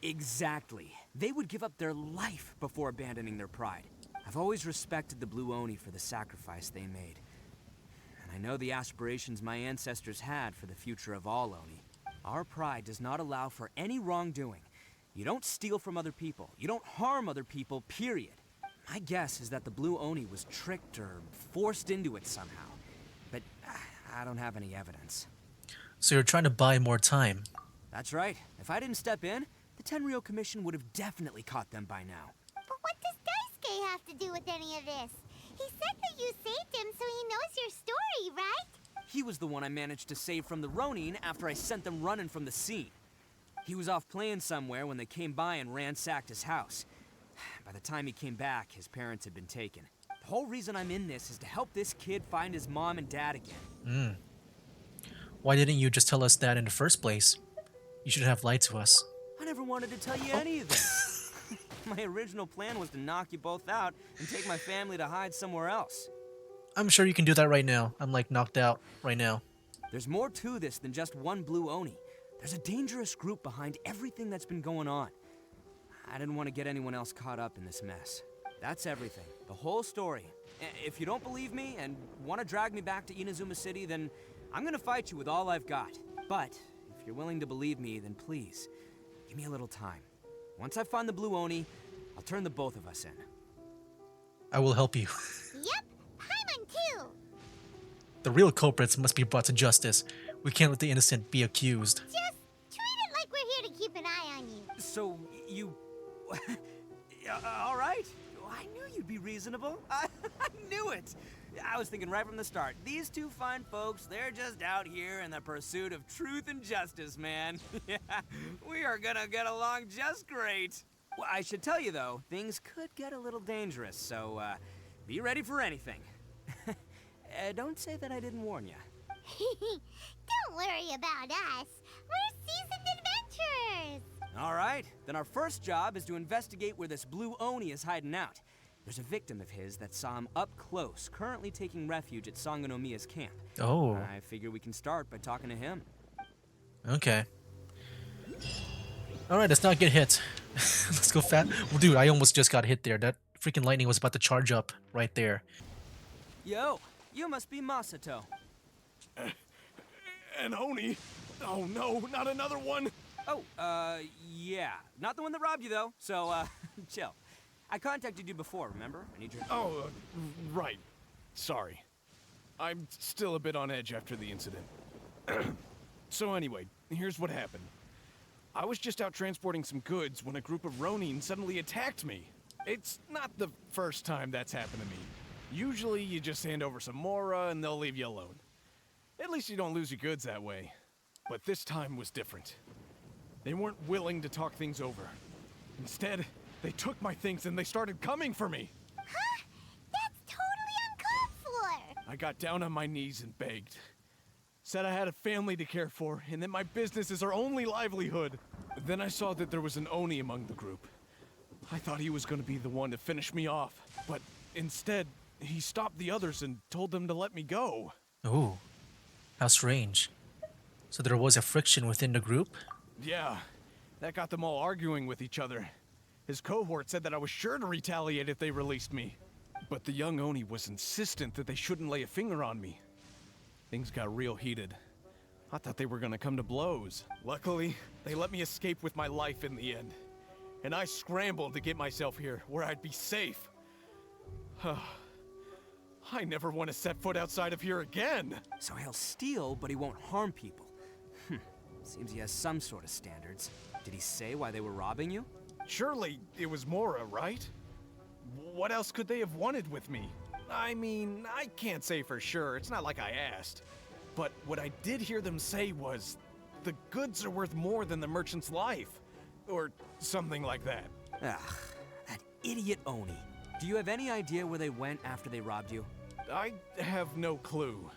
Exactly. They would give up their life before abandoning their pride. I've always respected the Blue Oni for the sacrifice they made. And I know the aspirations my ancestors had for the future of all Oni. Our pride does not allow for any wrongdoing. You don't steal from other people. You don't harm other people, period. My guess is that the Blue Oni was tricked or forced into it somehow. But I don't have any evidence. So you're trying to buy more time. That's right. If I didn't step in, the Tenryou Commission would have definitely caught them by now. But what does Daisuke have to do with any of this? He said that you saved him so he knows your story, right? He was the one I managed to save from the Ronin after I sent them running from the scene. He was off playing somewhere when they came by and ransacked his house. By the time he came back, his parents had been taken. The whole reason I'm in this is to help this kid find his mom and dad again. Why didn't you just tell us that in the first place? You should have lied to us. I never wanted to tell you any of this. My original plan was to knock you both out and take my family to hide somewhere else. I'm sure you can do that right now. I'm like knocked out right now. There's more to this than just one blue Oni. There's a dangerous group behind everything that's been going on. I didn't want to get anyone else caught up in this mess. That's everything. The whole story. If you don't believe me and want to drag me back to Inazuma City, then I'm gonna fight you with all I've got. But if you're willing to believe me, then please, give me a little time. Once I find the blue Oni, I'll turn the both of us in. I will help you. Yep, Paimon too. The real culprits must be brought to justice. We can't let the innocent be accused. Just treat it like we're here to keep an eye on you. So, you... all right. I knew you'd be reasonable. I knew it. I was thinking right from the start. These two fine folks, they're just out here in the pursuit of truth and justice, man. Yeah, we are gonna get along just great. Well, I should tell you, though, things could get a little dangerous, so, be ready for anything. Don't say that I didn't warn you. Don't worry about us. We're seasoned adventurers. All right, then our first job is to investigate where this blue Oni is hiding out. There's a victim of his that saw him up close, currently taking refuge at Sangonomiya's camp. Oh. I figure we can start by talking to him. Okay. Alright, let's not get hit. Let's go fast. Well, dude, I almost just got hit there. That freaking lightning was about to charge up right there. Yo, you must be Masato. An Oni? Oh no, not another one! Oh, yeah. Not the one that robbed you, though, so, chill. I contacted you before, remember? I need your... Oh, right. Sorry. I'm still a bit on edge after the incident. So anyway, here's what happened. I was just out transporting some goods when a group of Ronin suddenly attacked me. It's not the first time that's happened to me. Usually you just hand over some Mora and they'll leave you alone. At least you don't lose your goods that way. But this time was different. They weren't willing to talk things over. Instead, they took my things and they started coming for me. Huh? That's totally uncalled for. I got down on my knees and begged. Said I had a family to care for and that my business is our only livelihood. Then I saw that there was an Oni among the group. I thought he was going to be the one to finish me off, but instead, he stopped the others and told them to let me go. Ooh. How strange. So there was a friction within the group? Yeah, that got them all arguing with each other. His cohort said that I was sure to retaliate if they released me. But the young Oni was insistent that they shouldn't lay a finger on me. Things got real heated. I thought they were gonna come to blows. Luckily, they let me escape with my life in the end. And I scrambled to get myself here, where I'd be safe. I never want to set foot outside of here again! So he'll steal, but he won't harm people. Seems he has some sort of standards. Did he say why they were robbing you? Surely it was Mora, right? What else could they have wanted with me? I mean, I can't say for sure, it's not like I asked. But what I did hear them say was, the goods are worth more than the merchant's life. Or something like that. Ugh, that idiot Oni. Do you have any idea where they went after they robbed you? I have no clue.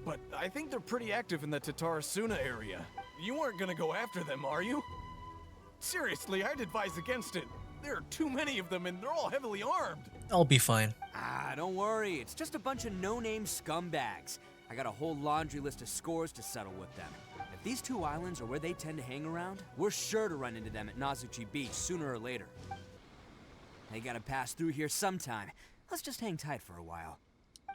But I think they're pretty active in the Tatarasuna area. You aren't gonna go after them, are you? Seriously, I'd advise against it. There are too many of them and they're all heavily armed. I'll be fine. Ah, don't worry. It's just a bunch of no-name scumbags. I got a whole laundry list of scores to settle with them. If these two islands are where they tend to hang around, we're sure to run into them at Nazuchi Beach sooner or later. They gotta pass through here sometime. Let's just hang tight for a while.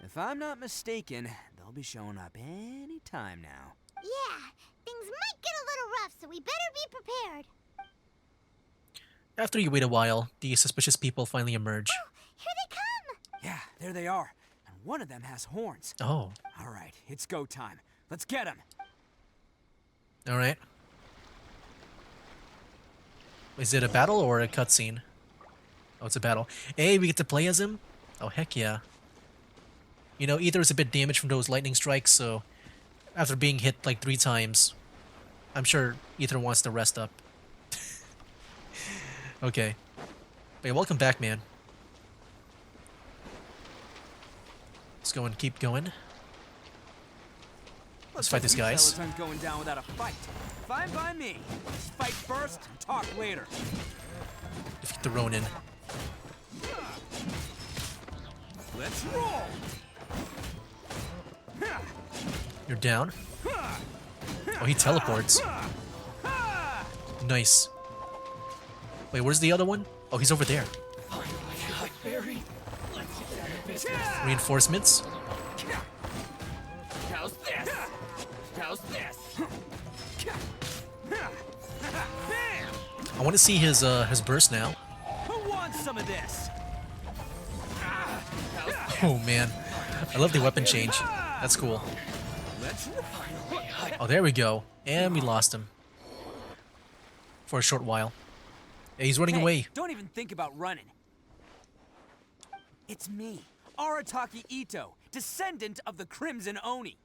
If I'm not mistaken, they'll be showing up any time now. Yeah, things might get a little rough, so we better be prepared. After you wait a while, the suspicious people finally emerge. Oh, here they come! Yeah, there they are. And one of them has horns. Oh, All right, it's go time. Let's get him. alright. Is it a battle or a cutscene? Oh, it's a battle. Hey, we get to play as him? Oh, heck yeah. You know, Ether is a bit damaged from those lightning strikes, so after being hit like 3 times, I'm sure Ether wants to rest up. Okay. But yeah, welcome back, man. Let's go and keep going. Let's fight these guys. Skeleton's going down without a fight. Fine by me. Let's fight first and talk later. Defeat the Ronin. Let's roll. You're down. Oh, he teleports. Nice. Wait, where's the other one? Oh, he's over there. Reinforcements. How's this? How's this? I want to see his burst now. Who wants some of this? Oh man, I love the weapon change. That's cool. Oh, there we go. And we lost him. For a short while. Yeah, he's running away. Don't even think about running. It's me, Arataki Itto, descendant of the Crimson Oni.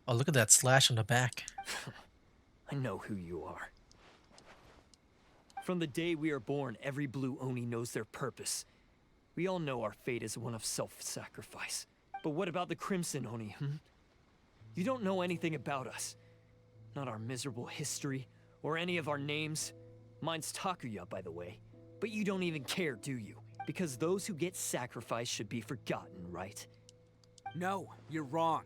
Oh, look at that slash on the back. I know who you are. From the day we are born, every blue Oni knows their purpose. We all know our fate is one of self-sacrifice. But what about the Crimson Oni, You don't know anything about us. Not our miserable history, or any of our names. Mine's Takuya, by the way. But you don't even care, do you? Because those who get sacrificed should be forgotten, right? No, you're wrong.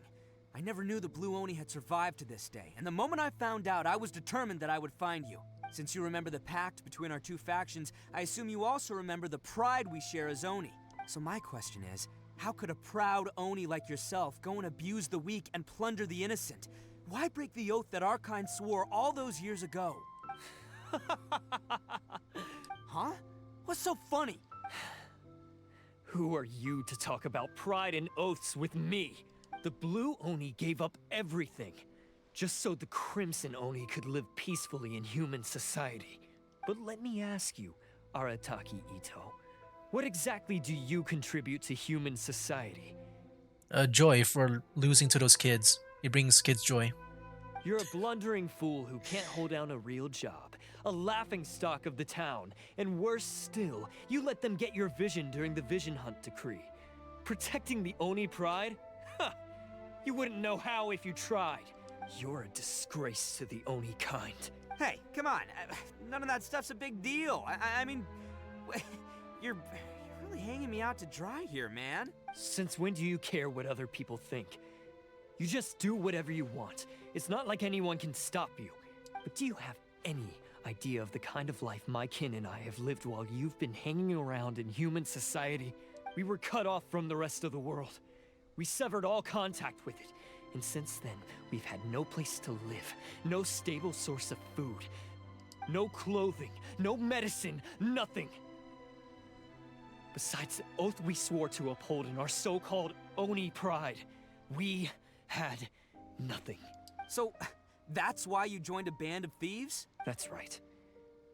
I never knew the Blue Oni had survived to this day, and the moment I found out, I was determined that I would find you. Since you remember the pact between our two factions, I assume you also remember the pride we share as Oni. So my question is, how could a proud Oni like yourself go and abuse the weak and plunder the innocent? Why break the oath that our kind swore all those years ago? Huh? What's so funny? Who are you to talk about pride and oaths with me? The Blue Oni gave up everything, just so the Crimson Oni could live peacefully in human society. But let me ask you, Arataki Itto, what exactly do you contribute to human society? Joy for losing to those kids. It brings kids joy. You're a blundering fool who can't hold down a real job, a laughingstock of the town, and worse still, you let them get your vision during the Vision Hunt decree. Protecting the Oni pride? Ha! You wouldn't know how if you tried. You're a disgrace to the Oni kind. Hey, come on. None of that stuff's a big deal. I mean, you're really hanging me out to dry here, man. Since when do you care what other people think? You just do whatever you want. It's not like anyone can stop you. But do you have any idea of the kind of life my kin and I have lived while you've been hanging around in human society? We were cut off from the rest of the world. We severed all contact with it. And since then, we've had no place to live, no stable source of food, no clothing, no medicine, nothing. Besides the oath we swore to uphold in our so-called Oni pride, we had nothing. So, that's why you joined a band of thieves? That's right.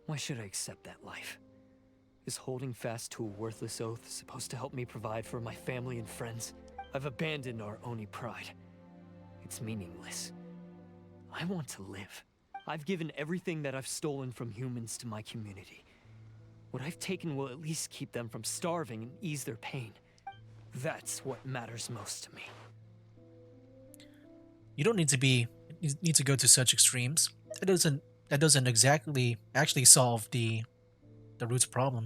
Why should I accept that life? Is holding fast to a worthless oath supposed to help me provide for my family and friends? I've abandoned our Oni pride. It's meaningless. I want to live. I've given everything that I've stolen from humans to my community. What I've taken will at least keep them from starving and ease their pain. That's what matters most to me. You don't need to go to such extremes. That doesn't exactly actually solve the root problem.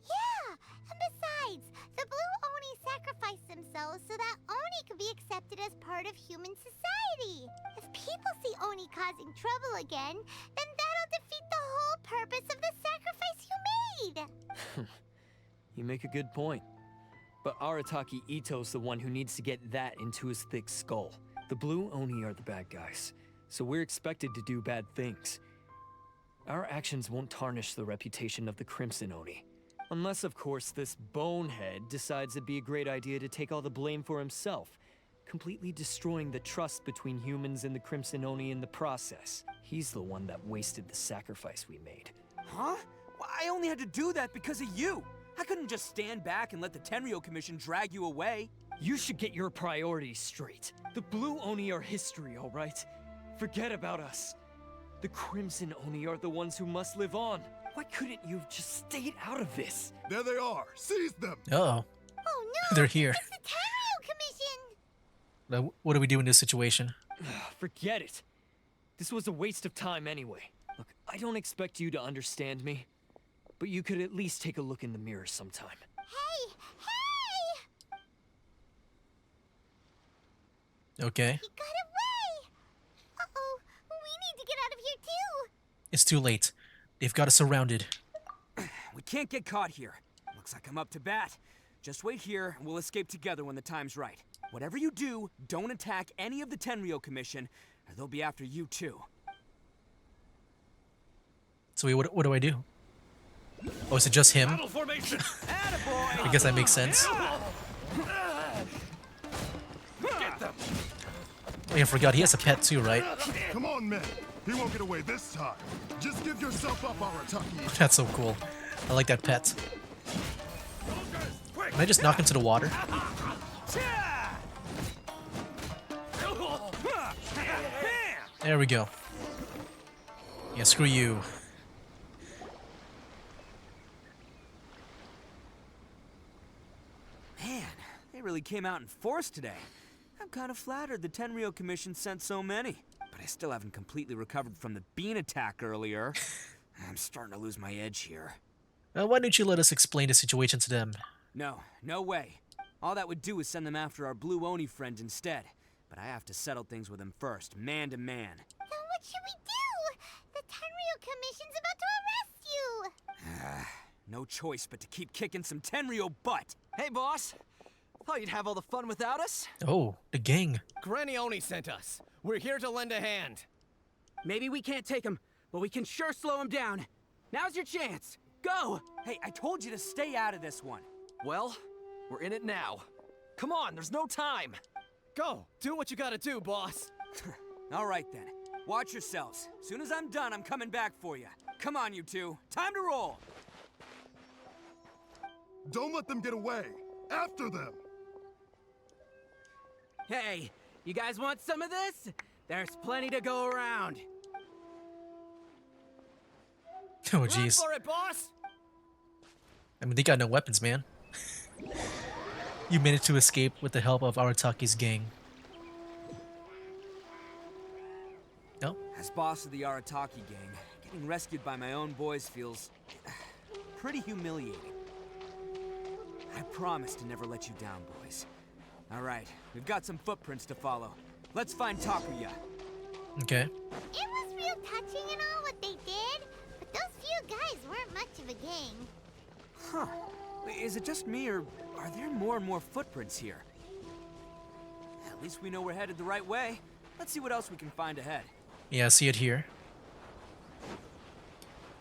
Yeah, and besides, the Blue Oni sacrificed themselves so that Oni could be accepted as part of human society. If people see Oni causing trouble again, then that'll defeat the whole purpose of the sacrifice you made. You make a good point. But Arataki Itto's the one who needs to get that into his thick skull. The Blue Oni are the bad guys, so we're expected to do bad things. Our actions won't tarnish the reputation of the Crimson Oni. Unless, of course, this bonehead decides it'd be a great idea to take all the blame for himself, completely destroying the trust between humans and the Crimson Oni in the process. He's the one that wasted the sacrifice we made. Huh? Well, I only had to do that because of you. I couldn't just stand back and let the Tenryo Commission drag you away. You should get your priorities straight. The Blue Oni are history, all right? Forget about us. The Crimson Oni are the ones who must live on. Why couldn't you have just stayed out of this? There they are. Seize them. Uh-oh. Oh no! They're here. It's the Tenryo Commission! What do we do in this situation? Forget it. This was a waste of time anyway. Look, I don't expect you to understand me, but you could at least take a look in the mirror sometime. Hey! Hey! Okay. He got away! Uh-oh, we need to get out of here too! It's too late. They've got us surrounded. We can't get caught here. Looks like I'm up to bat. Just wait here, and we'll escape together when the time's right. Whatever you do, don't attack any of the Tenryou Commission, or they'll be after you too. So wait, what do I do? Oh, is it just him? Battle formation! I guess that makes sense. Get them! Oh, yeah, I forgot. He has a pet too, right? Come on, men. He won't get away this time. Just give yourself up, Arataki. That's so cool. I like that pet. Can I just knock into the water? There we go. Yeah, screw you. Man, they really came out in force today. I'm kind of flattered the Tenryou Commission sent so many. But I still haven't completely recovered from the bean attack earlier. I'm starting to lose my edge here. Why don't you let us explain the situation to them? No, no way. All that would do is send them after our Blue Oni friend instead. But I have to settle things with him first, man to man. Then what should we do? The Tenryou Commission's about to arrest you! No choice but to keep kicking some Tenryou butt. Hey, boss. Thought you'd have all the fun without us? Oh, the gang. Granny Oni sent us. We're here to lend a hand. Maybe we can't take him, but we can sure slow him down. Now's your chance. Go! Hey, I told you to stay out of this one. Well, we're in it now. Come on, there's no time. Go, do what you gotta do, boss. All right then. Watch yourselves. Soon as I'm done, I'm coming back for you. Come on, you two. Time to roll. Don't let them get away. After them. Hey, you guys want some of this? There's plenty to go around. Oh, jeez. Run for it, boss! I mean, they got no weapons, man. You managed to escape with the help of Arataki's gang. No? As boss of the Arataki gang, getting rescued by my own boys feels pretty humiliating. I promise to never let you down, boys. All right, we've got some footprints to follow. Let's find Takuya. Okay. It was real touching and all what they did, but those few guys weren't much of a gang. Huh. Is it just me, or are there more and more footprints here? At least we know we're headed the right way. Let's see what else we can find ahead. Yeah, I see it here.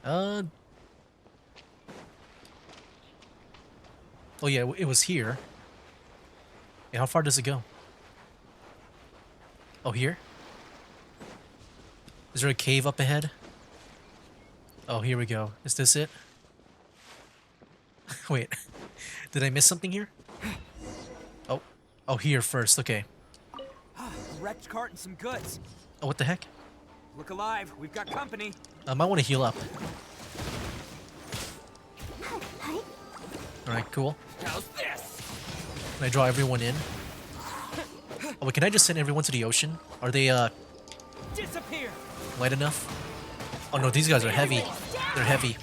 Oh yeah, it was here. Yeah, how far does it go? Oh, here? Is there a cave up ahead? Oh, here we go. Is this it? Wait, did I miss something here? Oh, here first. Okay. A wrecked cart and some goods. Oh, what the heck? Look alive, we've got company. I might want to heal up. Alright, cool. How's this? Can I draw everyone in? Oh, wait, can I just send everyone to the ocean? Are they, Disappear! light enough? Oh no, these guys are heavy. They're heavy.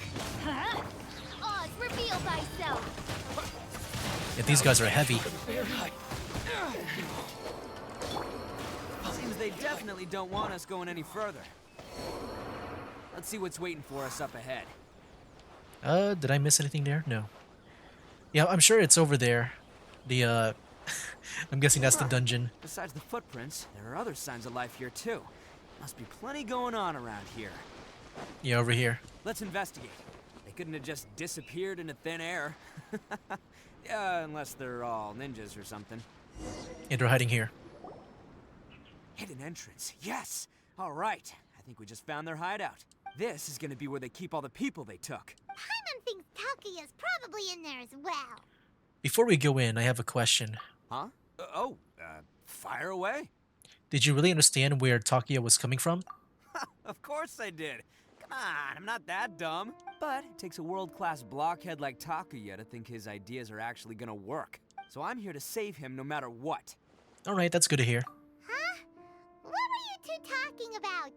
Huh? Oz, reveal thyself. Yeah, these guys are heavy. Seems they definitely don't want us going any further. Let's see what's waiting for us up ahead. Did I miss anything there? No. Yeah, I'm sure it's over there. The, I'm guessing that's the dungeon. Besides the footprints, there are other signs of life here too. Must be plenty going on around here. Yeah, over here. Let's investigate. They couldn't have just disappeared into thin air. Yeah, unless they're all ninjas or something. Yeah, they're hiding here. Hidden entrance, yes! All right, I think we just found their hideout. This is gonna be where they keep all the people they took. Paimon thinks Takuya's probably in there as well. Before we go in, I have a question. Huh? Fire away. Did you really understand where Takuya was coming from? Of course I did. Come on, I'm not that dumb. But it takes a world-class blockhead like Takuya to think his ideas are actually gonna work. So I'm here to save him no matter what. Alright, that's good to hear. Huh? What were you two talking about?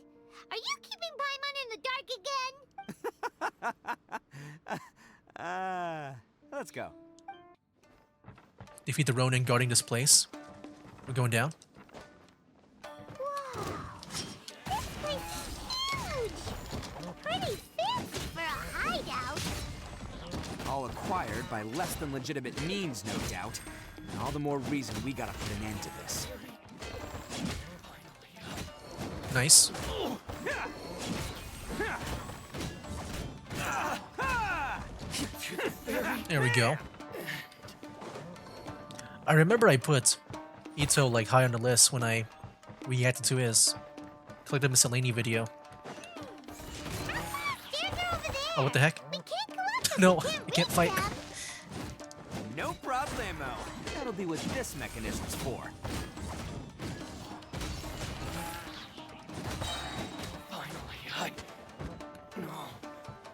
Are you keeping Paimon in the dark again? Let's go. Defeat the Ronin guarding this place. We're going down. Whoa. This place is huge! Pretty fancy for a hideout. All acquired by less than legitimate means, no doubt. And all the more reason we gotta put an end to this. Nice. There we go. I remember I put Itto like high on the list when I reacted to his collected miscellany video. Oh, what the heck? We can't go up. No, I can't fight. No problemo. That'll be what this mechanism's for.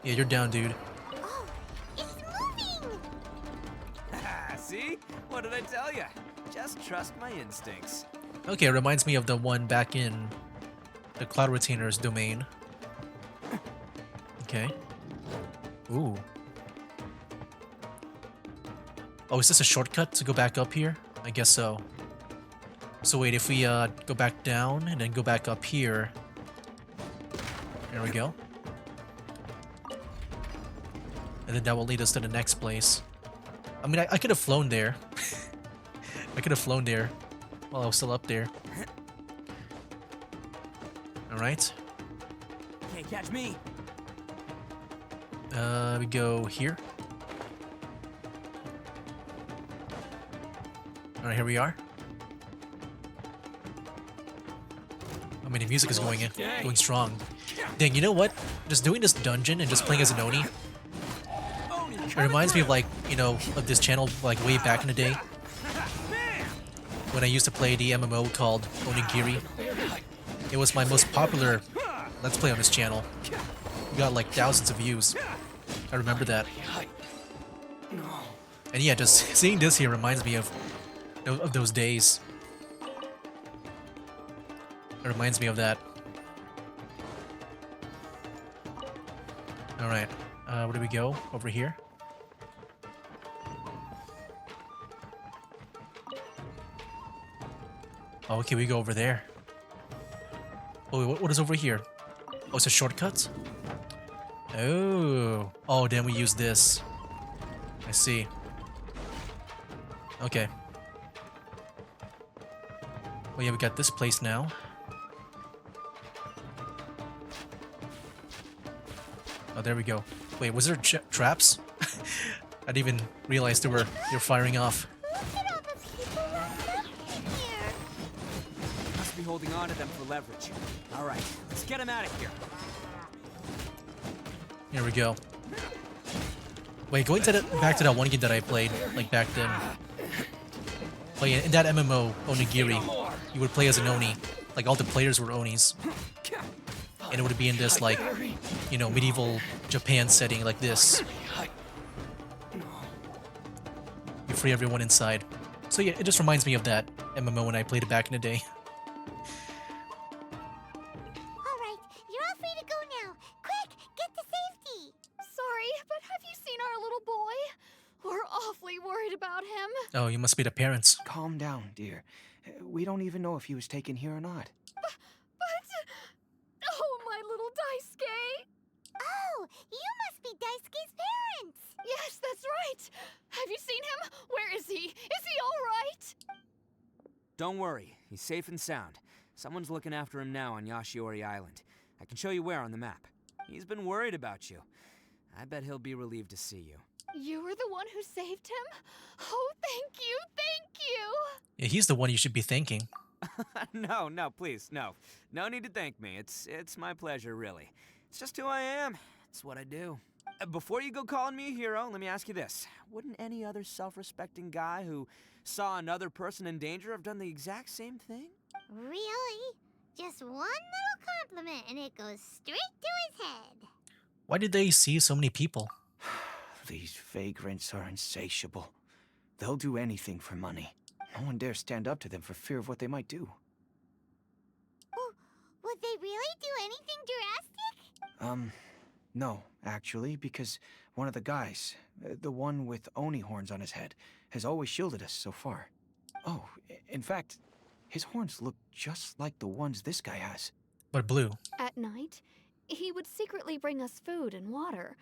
Yeah, you're down, dude. Oh, it's moving! See? What did I tell you? Just trust my instincts. Okay, it reminds me of the one back in the Cloud Retainer's domain. Okay. Ooh. Oh, is this a shortcut to go back up here? I guess so. So wait, if we go back down and then go back up here. There we go. And then that will lead us to the next place. I mean, I could have flown there. I could have flown there while I was still up there. Alright. Can't catch me. We go here. Alright, here we are. I mean, the music is going strong. Dang, you know what? Just doing this dungeon and just playing as an Oni. It reminds me of, like, you know, of this channel, like, way back in the day. When I used to play the MMO called Onigiri. It was my most popular Let's Play on this channel. We got, like, thousands of views. I remember that. And yeah, just seeing this here reminds me of those days. It reminds me of that. Alright, where do we go? Over here? Oh, okay, we go over there. Oh, wait, what is over here? Oh, it's a shortcut? Oh. Oh, then we use this. I see. Okay. Oh yeah, we got this place now. Oh, there we go. Wait, was there traps? I didn't even realize they were firing off. Look at all the people locked up in here. Must be holding on to them for leverage. All right, let's get him out of here. Here we go. Wait, going to back to that one game that I played, like back then. Oh yeah, in that MMO, Onigiri, you would play as an Oni. Like, all the players were Onis. And it would be in this, like, you know, medieval Japan setting like this. You free everyone inside. So yeah, it just reminds me of that MMO when I played it back in the day. Alright, you're all free to go now. Quick, get to safety. Sorry, but have you seen our little boy? We're awfully worried about him. Oh, you must be the parents. Calm down, dear. We don't even know if he was taken here or not. But... Oh, my little Daisuke! Oh, you must be Daisuke's parents. Yes, that's right. Have you seen him? Where is he? Is he all right? Don't worry, he's safe and sound. Someone's looking after him now on Yashiori Island. I can show you where on the map. He's been worried about you. I bet he'll be relieved to see you. You were the one who saved him? Oh, thank you, thank you! Yeah, he's the one you should be thanking. No, please, no. No need to thank me. It's my pleasure, really. It's just who I am. It's what I do. Before you go calling me a hero, let me ask you this. Wouldn't any other self-respecting guy who saw another person in danger have done the exact same thing? Really? Just one little compliment and it goes straight to his head. Why did they see so many people? These vagrants are insatiable. They'll do anything for money. No one dares stand up to them for fear of what they might do. Did they really do anything drastic? No, actually, because one of the guys, the one with Oni horns on his head, has always shielded us so far. Oh, in fact, his horns look just like the ones this guy has. But blue. At night, he would secretly bring us food and water.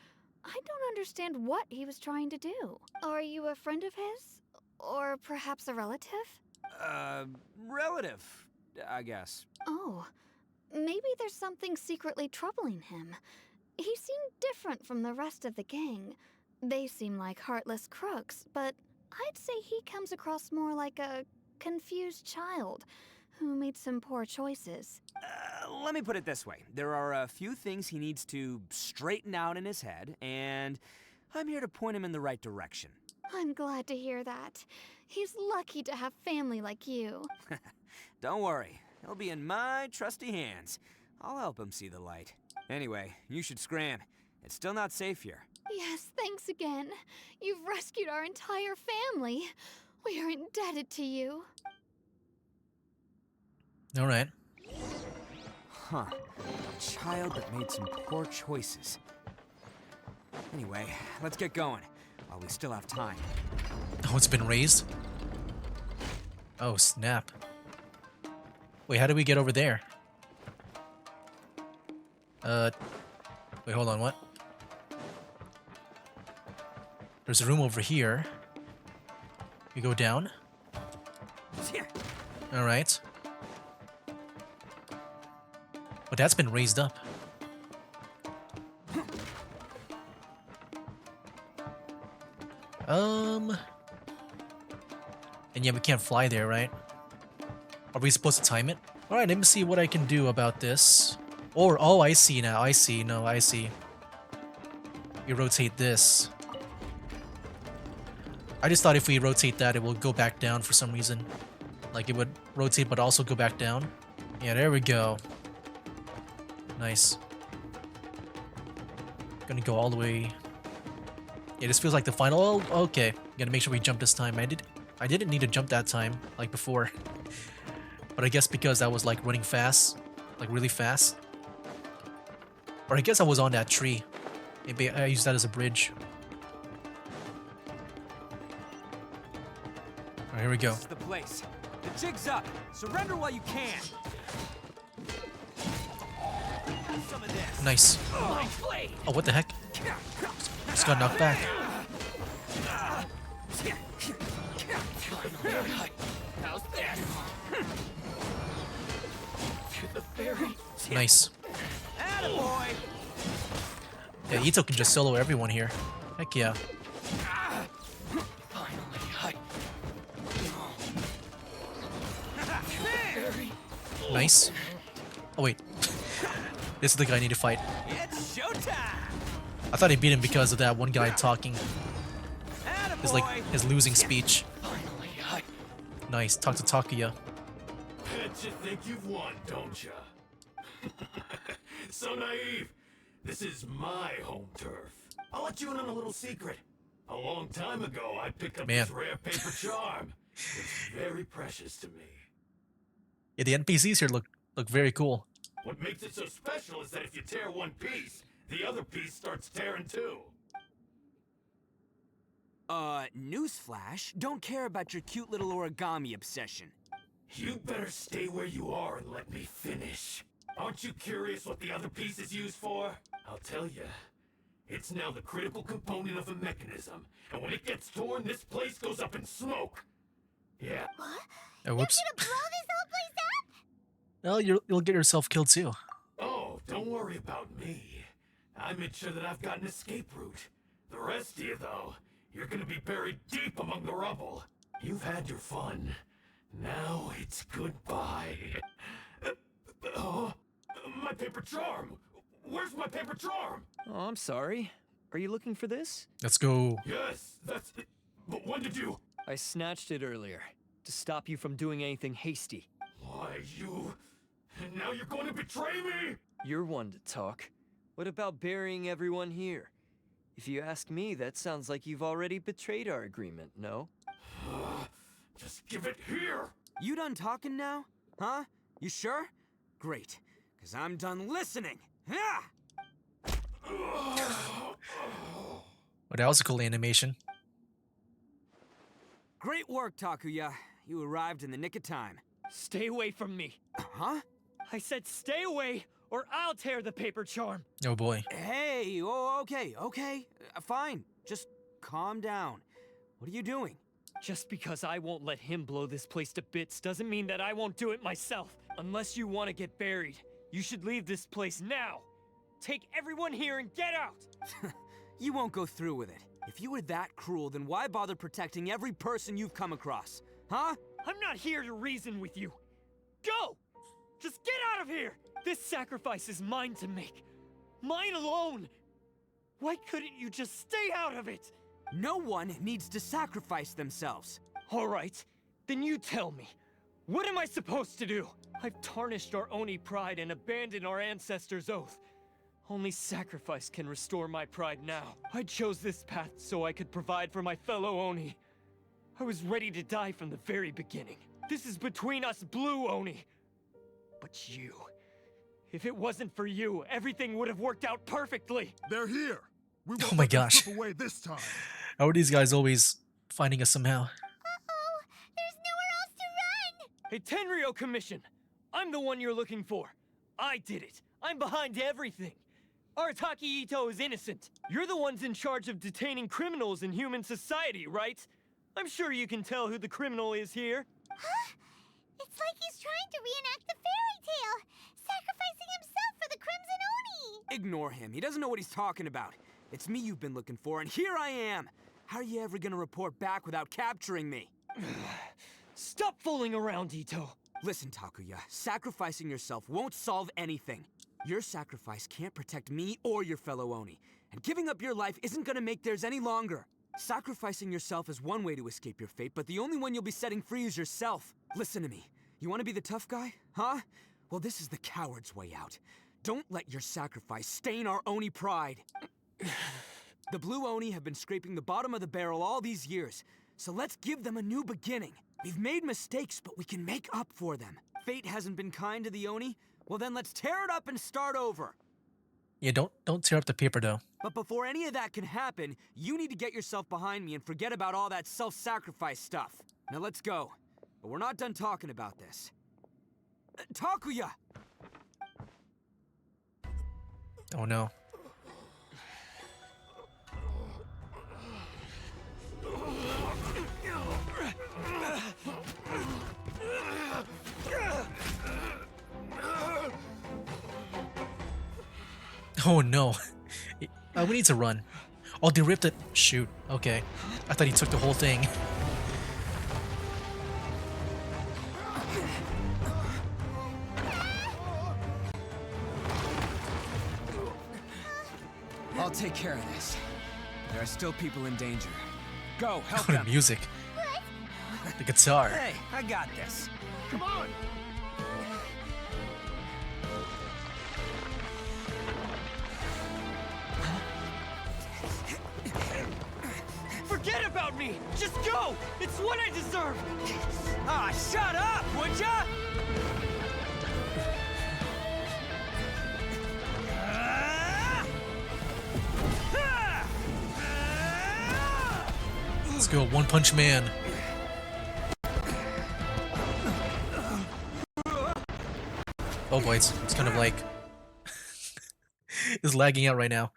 I don't understand what he was trying to do. Are you a friend of his? Or perhaps a relative? Relative, I guess. Oh, maybe there's something secretly troubling him. He seemed different from the rest of the gang. They seem like heartless crooks, but I'd say he comes across more like a confused child who made some poor choices. Let me put it this way. There are a few things he needs to straighten out in his head, and I'm here to point him in the right direction. I'm glad to hear that. He's lucky to have family like you. Don't worry. He'll be in my trusty hands. I'll help him see the light. Anyway, you should scram. It's still not safe here. Yes, thanks again. You've rescued our entire family. We are indebted to you. All right. Huh. A child that made some poor choices. Anyway, let's get going, while we still have time. Oh, it's been raised? Oh, snap. Wait, how do we get over there? Wait, hold on, what? There's a room over here. We go down. Alright. But that's been raised up. And yeah, we can't fly there, right? Are we supposed to time it? Alright, let me see what I can do about this. Or, oh, I see now. I see. No, I see. We rotate this. I just thought if we rotate that, it will go back down for some reason. Like, it would rotate, but also go back down. Yeah, there we go. Nice. Gonna go all the way. Yeah, this feels like the final. Oh, okay. Gotta make sure we jump this time. I didn't need to jump that time, like before. But I guess because I was like running fast. Like really fast. Or I guess I was on that tree. Maybe I used that as a bridge. Alright, here we go. This is the place. The jig's up. Surrender while you can. Some of this. Nice. Oh, what the heck? Just got knocked back. How's this? To the ferry. Nice. Attaboy. Yeah, Itto can just solo everyone here. Heck yeah. Nice. Oh wait. This is the guy I need to fight. It's showtime. I thought I beat him because of that one guy talking. His like his losing speech. Nice. Talk to Takuya. Bet you think you've won, don't ya? So naive. This is my home turf. I'll let you in on a little secret. A long time ago, I picked up this rare paper charm. It's very precious to me. Yeah, the NPCs here look very cool. What makes it so special is that if you tear one piece, the other piece starts tearing too. Newsflash, don't care about your cute little origami obsession. You better stay where you are and let me finish. Aren't you curious what the other piece is used for? I'll tell you. It's now the critical component of a mechanism, and when it gets torn, this place goes up in smoke. Yeah. What? Oh, whoops. You're gonna blow this whole place up? Well, you'll get yourself killed too. Oh, don't worry about me. I made sure that I've got an escape route. The rest of you, though, you're gonna be buried deep among the rubble. You've had your fun. Now it's goodbye. My paper charm! Where's my paper charm? Oh, I'm sorry. Are you looking for this? Let's go. Yes, that's it. But when did you... I snatched it earlier, to stop you from doing anything hasty. Why, you... And now you're going to betray me? You're one to talk. What about burying everyone here? If you ask me, that sounds like you've already betrayed our agreement, no? Just give it here! You done talking now? Huh? You sure? Great. 'cause I'm done listening. Ha! Well, that was a cool animation. Great work, Takuya. You arrived in the nick of time. Stay away from me. Huh? I said stay away, or I'll tear the paper charm. Oh boy. Hey, oh, okay. Fine. Just calm down. What are you doing? Just because I won't let him blow this place to bits doesn't mean that I won't do it myself. Unless you want to get buried, you should leave this place now. Take everyone here and get out! You won't go through with it. If you were that cruel, then why bother protecting every person you've come across? Huh? I'm not here to reason with you. Go! Just get out of here! This sacrifice is mine to make. Mine alone! Why couldn't you just stay out of it? No one needs to sacrifice themselves. All right, then you tell me. What am I supposed to do? I've tarnished our Oni pride and abandoned our ancestors' oath. Only sacrifice can restore my pride now. I chose this path so I could provide for my fellow Oni. I was ready to die from the very beginning. This is between us Blue Oni. But you... If it wasn't for you, everything would have worked out perfectly. They're here. We won't Oh my let them gosh. slip away this time. How are these guys always finding us somehow? Uh-oh, there's nowhere else to run! Hey, Tenryo Commission! I'm the one you're looking for. I did it. I'm behind everything. Arataki Itto is innocent. You're the ones in charge of detaining criminals in human society, right? I'm sure you can tell who the criminal is here. Huh? It's like he's trying to reenact the fairy tale, sacrificing himself for the Crimson Oni! Ignore him. He doesn't know what he's talking about. It's me you've been looking for, and here I am! How are you ever gonna report back without capturing me? Stop fooling around, Itto. Listen, Takuya, sacrificing yourself won't solve anything. Your sacrifice can't protect me or your fellow Oni, and giving up your life isn't gonna make theirs any longer. Sacrificing yourself is one way to escape your fate, but the only one you'll be setting free is yourself. Listen to me. You wanna be the tough guy? Huh? Well, this is the coward's way out. Don't let your sacrifice stain our Oni pride. The Blue Oni have been scraping the bottom of the barrel all these years, so let's give them a new beginning. We've made mistakes, but we can make up for them. Fate hasn't been kind to the Oni? Well then let's tear it up and start over. Yeah, don't tear up the paper though. But before any of that can happen, you need to get yourself behind me and forget about all that self-sacrifice stuff. Now let's go. But we're not done talking about this. Takuya! Oh no. Oh no. We need to run. Oh, they ripped it. Shoot. Okay. I thought he took the whole thing. I'll take care of this. There are still people in danger. Go, help Oh, the them. music. The guitar. Hey, I got this. Come on! Forget about me! Just go! It's what I deserve! Ah, shut up, would ya? Let's go, One Punch Man. Oh boy, it's kind of like it's lagging out right now.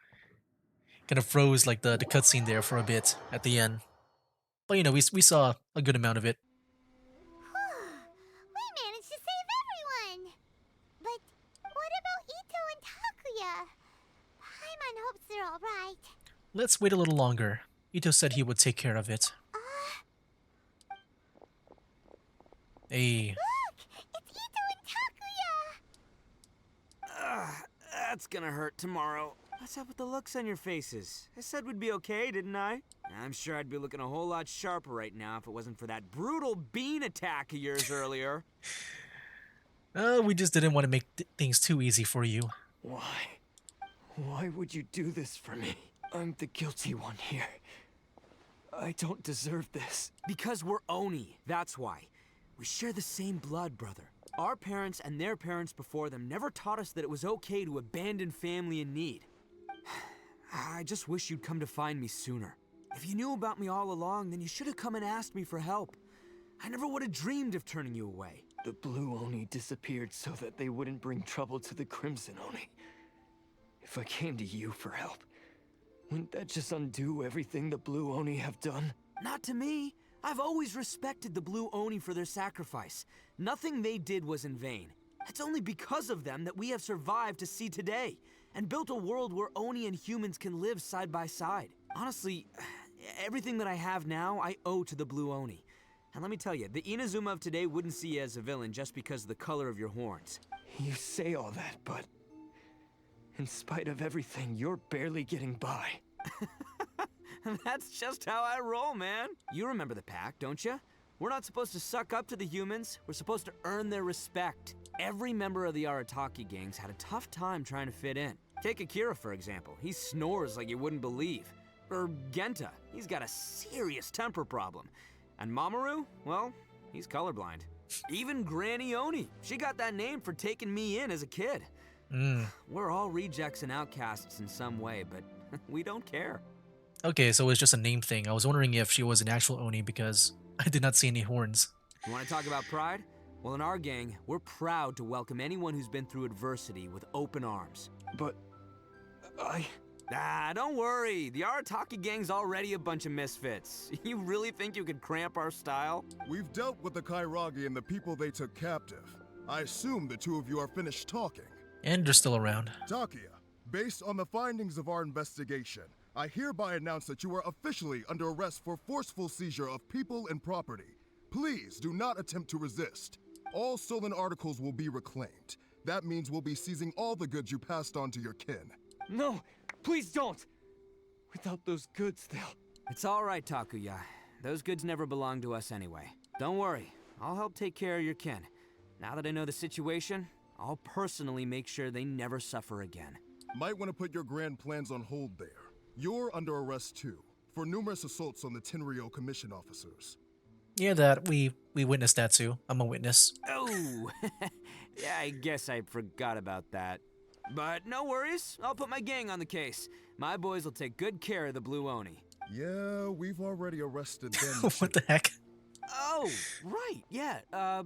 Kind of froze like the cutscene there for a bit at the end. But you know, we saw a good amount of it. We managed to save everyone! But what about Itto and Takuya? Paimon hopes they're alright. Let's wait a little longer. Itto said he would take care of it. Hey. Look! It's Itto and Takuya! That's gonna hurt tomorrow. What's up with the looks on your faces? I said we'd be okay, didn't I? I'm sure I'd be looking a whole lot sharper right now if it wasn't for that brutal bean attack of yours earlier. We just didn't want to make things too easy for you. Why? Why would you do this for me? I'm the guilty one here. I don't deserve this. Because we're Oni, that's why. We share the same blood, brother. Our parents and their parents before them never taught us that it was okay to abandon family in need. I just wish you'd come to find me sooner. If you knew about me all along, then you should have come and asked me for help. I never would have dreamed of turning you away. The Blue Oni disappeared so that they wouldn't bring trouble to the Crimson Oni. If I came to you for help, wouldn't that just undo everything the Blue Oni have done? Not to me. I've always respected the Blue Oni for their sacrifice. Nothing they did was in vain. It's only because of them that we have survived to see today, and built a world where Oni and humans can live side by side. Honestly, everything that I have now, I owe to the Blue Oni. And let me tell you, the Inazuma of today wouldn't see you as a villain just because of the color of your horns. You say all that, but in spite of everything, you're barely getting by. That's just how I roll, man. You remember the pack, don't you? We're not supposed to suck up to the humans. We're supposed to earn their respect. Every member of the Arataki gangs had a tough time trying to fit in. Take Akira, for example. He snores like you wouldn't believe. Or Genta. He's got a serious temper problem. And Mamoru? Well, he's colorblind. Even Granny Oni. She got that name for taking me in as a kid. We're all rejects and outcasts in some way, but we don't care. Okay, so it's just a name thing. I was wondering if she was an actual Oni because I did not see any horns. You want to talk about pride? Well, in our gang, we're proud to welcome anyone who's been through adversity with open arms. But don't worry. The Arataki gang's already a bunch of misfits. You really think you could cramp our style? We've dealt with the Kairagi and the people they took captive. I assume the two of you are finished talking. And they're still around. Takia, based on the findings of our investigation, I hereby announce that you are officially under arrest for forceful seizure of people and property. Please do not attempt to resist. All stolen articles will be reclaimed. That means we'll be seizing all the goods you passed on to your kin. No, please don't! Without those goods, they'll... It's all right, Takuya. Those goods never belonged to us anyway. Don't worry, I'll help take care of your kin. Now that I know the situation, I'll personally make sure they never suffer again. Might want to put your grand plans on hold there. You're under arrest too, for numerous assaults on the Tenryo Commission officers. Yeah, that we witnessed that too. I'm a witness. Oh, yeah, I guess I forgot about that. But no worries, I'll put my gang on the case. My boys will take good care of the Blue Oni. Yeah, we've already arrested them. What the heck? Oh, right, yeah, That's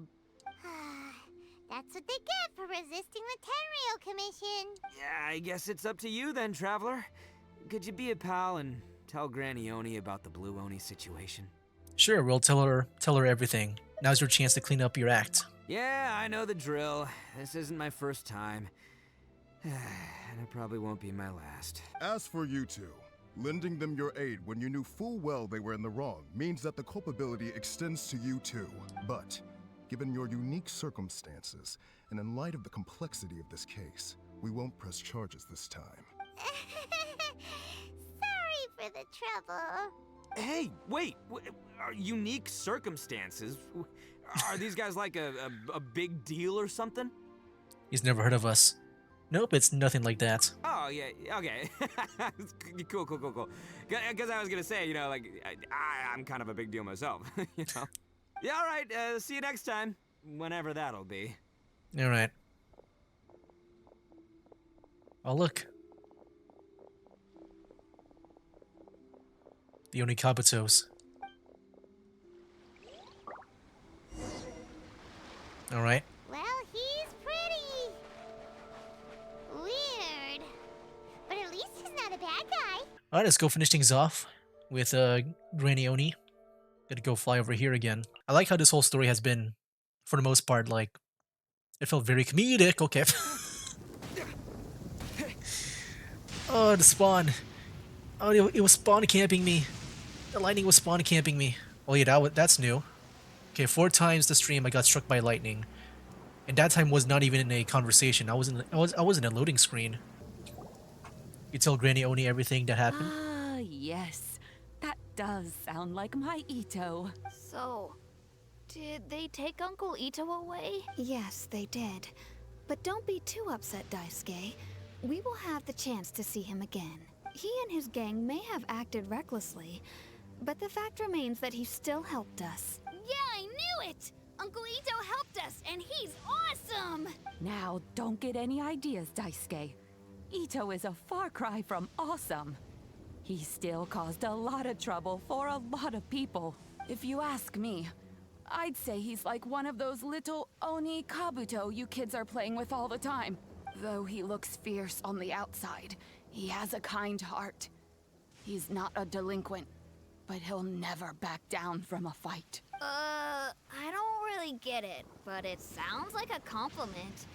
what they get for resisting the Tenryo Commission. Yeah, I guess it's up to you then, Traveler. Could you be a pal and tell Granny Oni about the Blue Oni situation? Sure, we'll tell her everything. Now's your chance to clean up your act. Yeah, I know the drill. This isn't my first time. And it probably won't be my last. As for you two, lending them your aid when you knew full well they were in the wrong means that the culpability extends to you too. But, given your unique circumstances, and in light of the complexity of this case, we won't press charges this time. Sorry for the trouble. Hey, wait! Are unique circumstances? Are these guys like a big deal or something? He's never heard of us. Nope, it's nothing like that. Oh, yeah, okay. Cool. Because I was gonna say, you know, like, I'm kind of a big deal myself, you know? Yeah, all right, see you next time. Whenever that'll be. Alright. Oh, look. The Onikabutos. Alright. Well, he's pretty weird. But at least he's not a bad guy. Alright, let's go finish things off with Granny Oni. Gonna go fly over here again. I like how this whole story has been, for the most part, like, it felt very comedic. Okay. Oh, the spawn. Oh, it was spawn camping me. The lightning was spawn camping me. Oh yeah, that's new. Okay, 4 times the stream I got struck by lightning, and that time was not even in a conversation. I was in a loading screen. You tell Granny Oni everything that happened. Ah, yes, that does sound like my Itto. So, did they take Uncle Itto away? Yes, they did. But don't be too upset, Daisuke. We will have the chance to see him again. He and his gang may have acted recklessly, but the fact remains that he still helped us. Yeah, I knew it! Uncle Itto helped us, and he's awesome! Now, don't get any ideas, Daisuke. Itto is a far cry from awesome. He still caused a lot of trouble for a lot of people. If you ask me, I'd say he's like one of those little Oni Kabuto you kids are playing with all the time. Though he looks fierce on the outside, he has a kind heart. He's not a delinquent, but he'll never back down from a fight. I don't really get it, but it sounds like a compliment.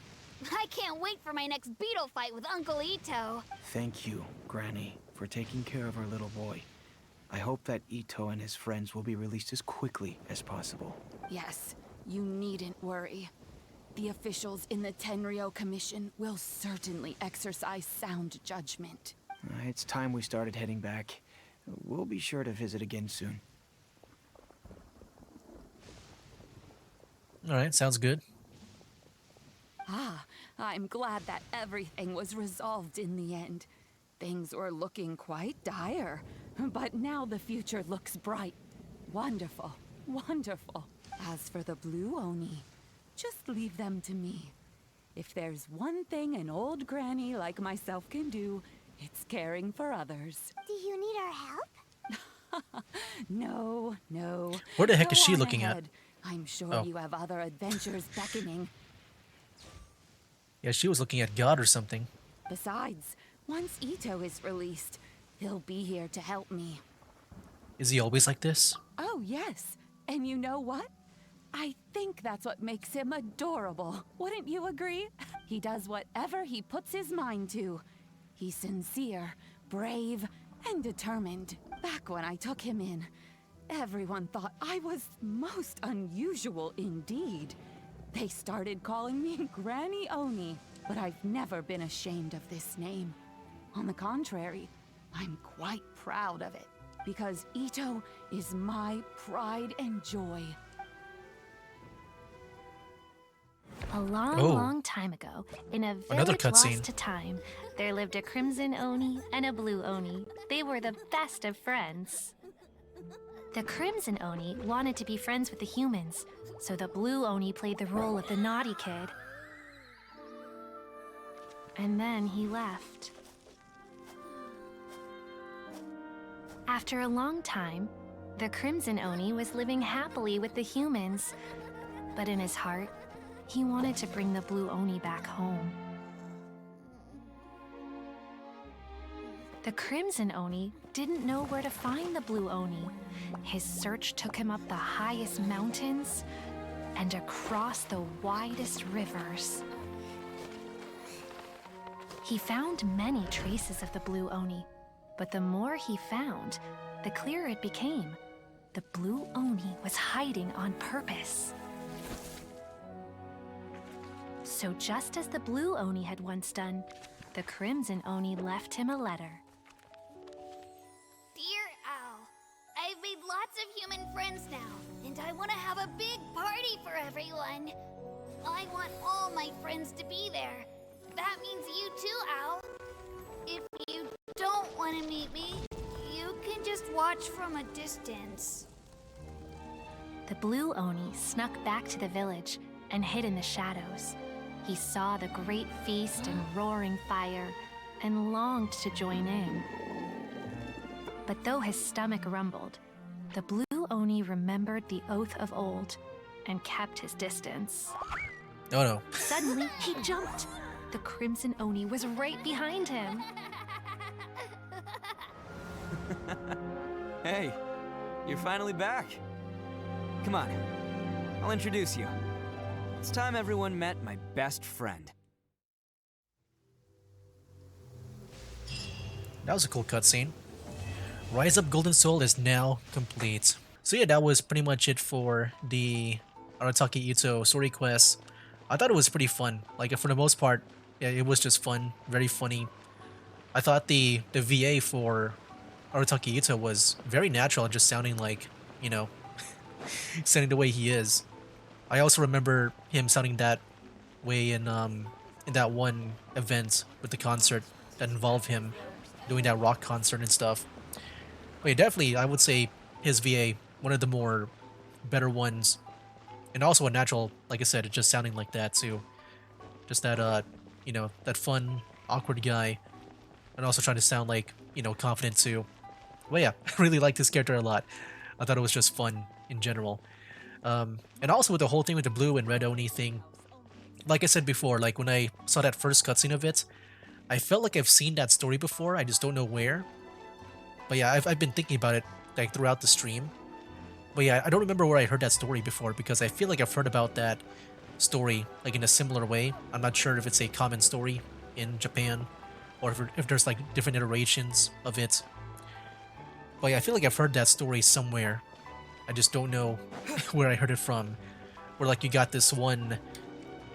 I can't wait for my next beetle fight with Uncle Itto. Thank you, Granny, for taking care of our little boy. I hope that Itto and his friends will be released as quickly as possible. Yes, you needn't worry. The officials in the Tenryo Commission will certainly exercise sound judgment. It's time we started heading back. We'll be sure to visit again soon. Alright, sounds good. Ah, I'm glad that everything was resolved in the end. Things were looking quite dire, but now the future looks bright. Wonderful, wonderful. As for the Blue Oni, just leave them to me. If there's one thing an old granny like myself can do, it's caring for others. Do you need our help? No, no. Where the heck Go is she on looking ahead. at? I'm sure Oh. you have other adventures beckoning. Yeah, she was looking at God or something. Besides, once Itto is released, he'll be here to help me. Is he always like this? Oh, yes. And you know what? I think that's what makes him adorable. Wouldn't you agree? He does whatever he puts his mind to. He's sincere, brave, and determined. Back when I took him in, everyone thought I was most unusual indeed. They started calling me Granny Oni, but I've never been ashamed of this name. On the contrary, I'm quite proud of it, because Itto is my pride and joy. A long, Oh. long time ago, in a Another village lost cutscene. to time, there lived a crimson Oni and a blue Oni. They were the best of friends. The crimson Oni wanted to be friends with the humans, so the blue Oni played the role of the naughty kid. And then he left. After a long time, the crimson Oni was living happily with the humans, but in his heart, he wanted to bring the blue Oni back home. The crimson Oni didn't know where to find the blue Oni. His search took him up the highest mountains and across the widest rivers. He found many traces of the blue Oni, but the more he found, the clearer it became. The blue Oni was hiding on purpose. So just as the blue Oni had once done, the crimson Oni left him a letter. Dear Owl, I've made lots of human friends now, and I want to have a big party for everyone. I want all my friends to be there. That means you too, Owl. If you don't want to meet me, you can just watch from a distance. The blue Oni snuck back to the village and hid in the shadows. He saw the great feast and roaring fire and longed to join in. But though his stomach rumbled, the blue Oni remembered the oath of old and kept his distance. Oh no. Suddenly, he jumped. The crimson Oni was right behind him. Hey, you're finally back. Come on, I'll introduce you. It's time everyone met my best friend. That was a cool cutscene. Rise Up Golden Soul is now complete. So yeah, that was pretty much it for the Arataki Itto story quest. I thought it was pretty fun. Like, for the most part, yeah, it was just fun, very funny. I thought the VA for Arataki Itto was very natural and just sounding like, you know, sounding the way he is. I also remember him sounding that way in that one event with the concert that involved him doing that rock concert and stuff. But yeah, definitely, I would say his VA, one of the more better ones And also a natural, like I said, it just sounding like that too. Just that, you know, that fun, awkward guy. And also trying to sound like, you know, confident too. Well, yeah, I really liked this character a lot. I thought it was just fun in general. And also with the whole thing with the blue and red Oni thing, like I said before, like when I saw that first cutscene of it, I felt like I've seen that story before, I just don't know where. But yeah, I've been thinking about it like throughout the stream. But yeah, I don't remember where I heard that story before because I feel like I've heard about that story like in a similar way. I'm not sure if it's a common story in Japan or if there's like different iterations of it. But yeah, I feel like I've heard that story somewhere. I just don't know where I heard it from. Where like you got this one,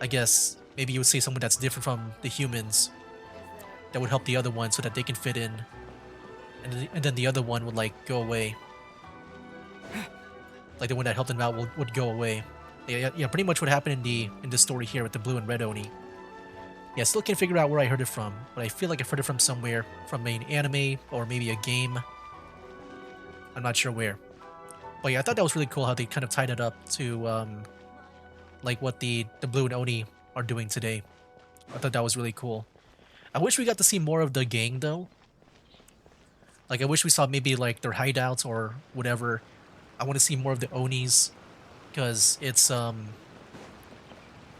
I guess maybe you would say someone that's different from the humans that would help the other one so that they can fit in. And then the other one would like go away. Like the one that helped them out would go away. Yeah, pretty much what happened in the story here with the blue and red Oni. Yeah, still can't figure out where I heard it from, but I feel like I've heard it from somewhere, from an anime or maybe a game. I'm not sure where. But yeah, I thought that was really cool how they kind of tied it up to like what the blue and Oni are doing today. I thought that was really cool. I wish we got to see more of the gang though. Like I wish we saw maybe like their hideouts or whatever. I want to see more of the Onis because it's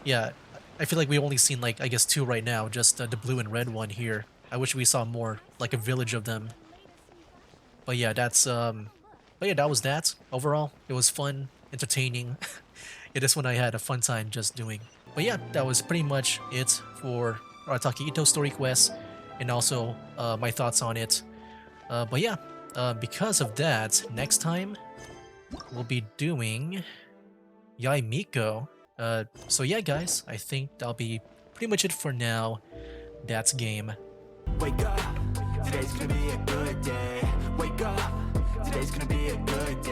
yeah, I feel like we've only seen like I guess 2 right now, just the blue and red one here. I wish we saw more, like a village of them. But yeah, that's but yeah, that was that. Overall, it was fun, entertaining. Yeah, this one I had a fun time just doing. But yeah, that was pretty much it for Arataki Itto story quest and also my thoughts on it. But yeah, because of that, next time we'll be doing Yai Miko. So yeah, guys, I think that'll be pretty much it for now. That's game. Wake up, today's gonna be a good day. Wake up, today's gonna be a good day.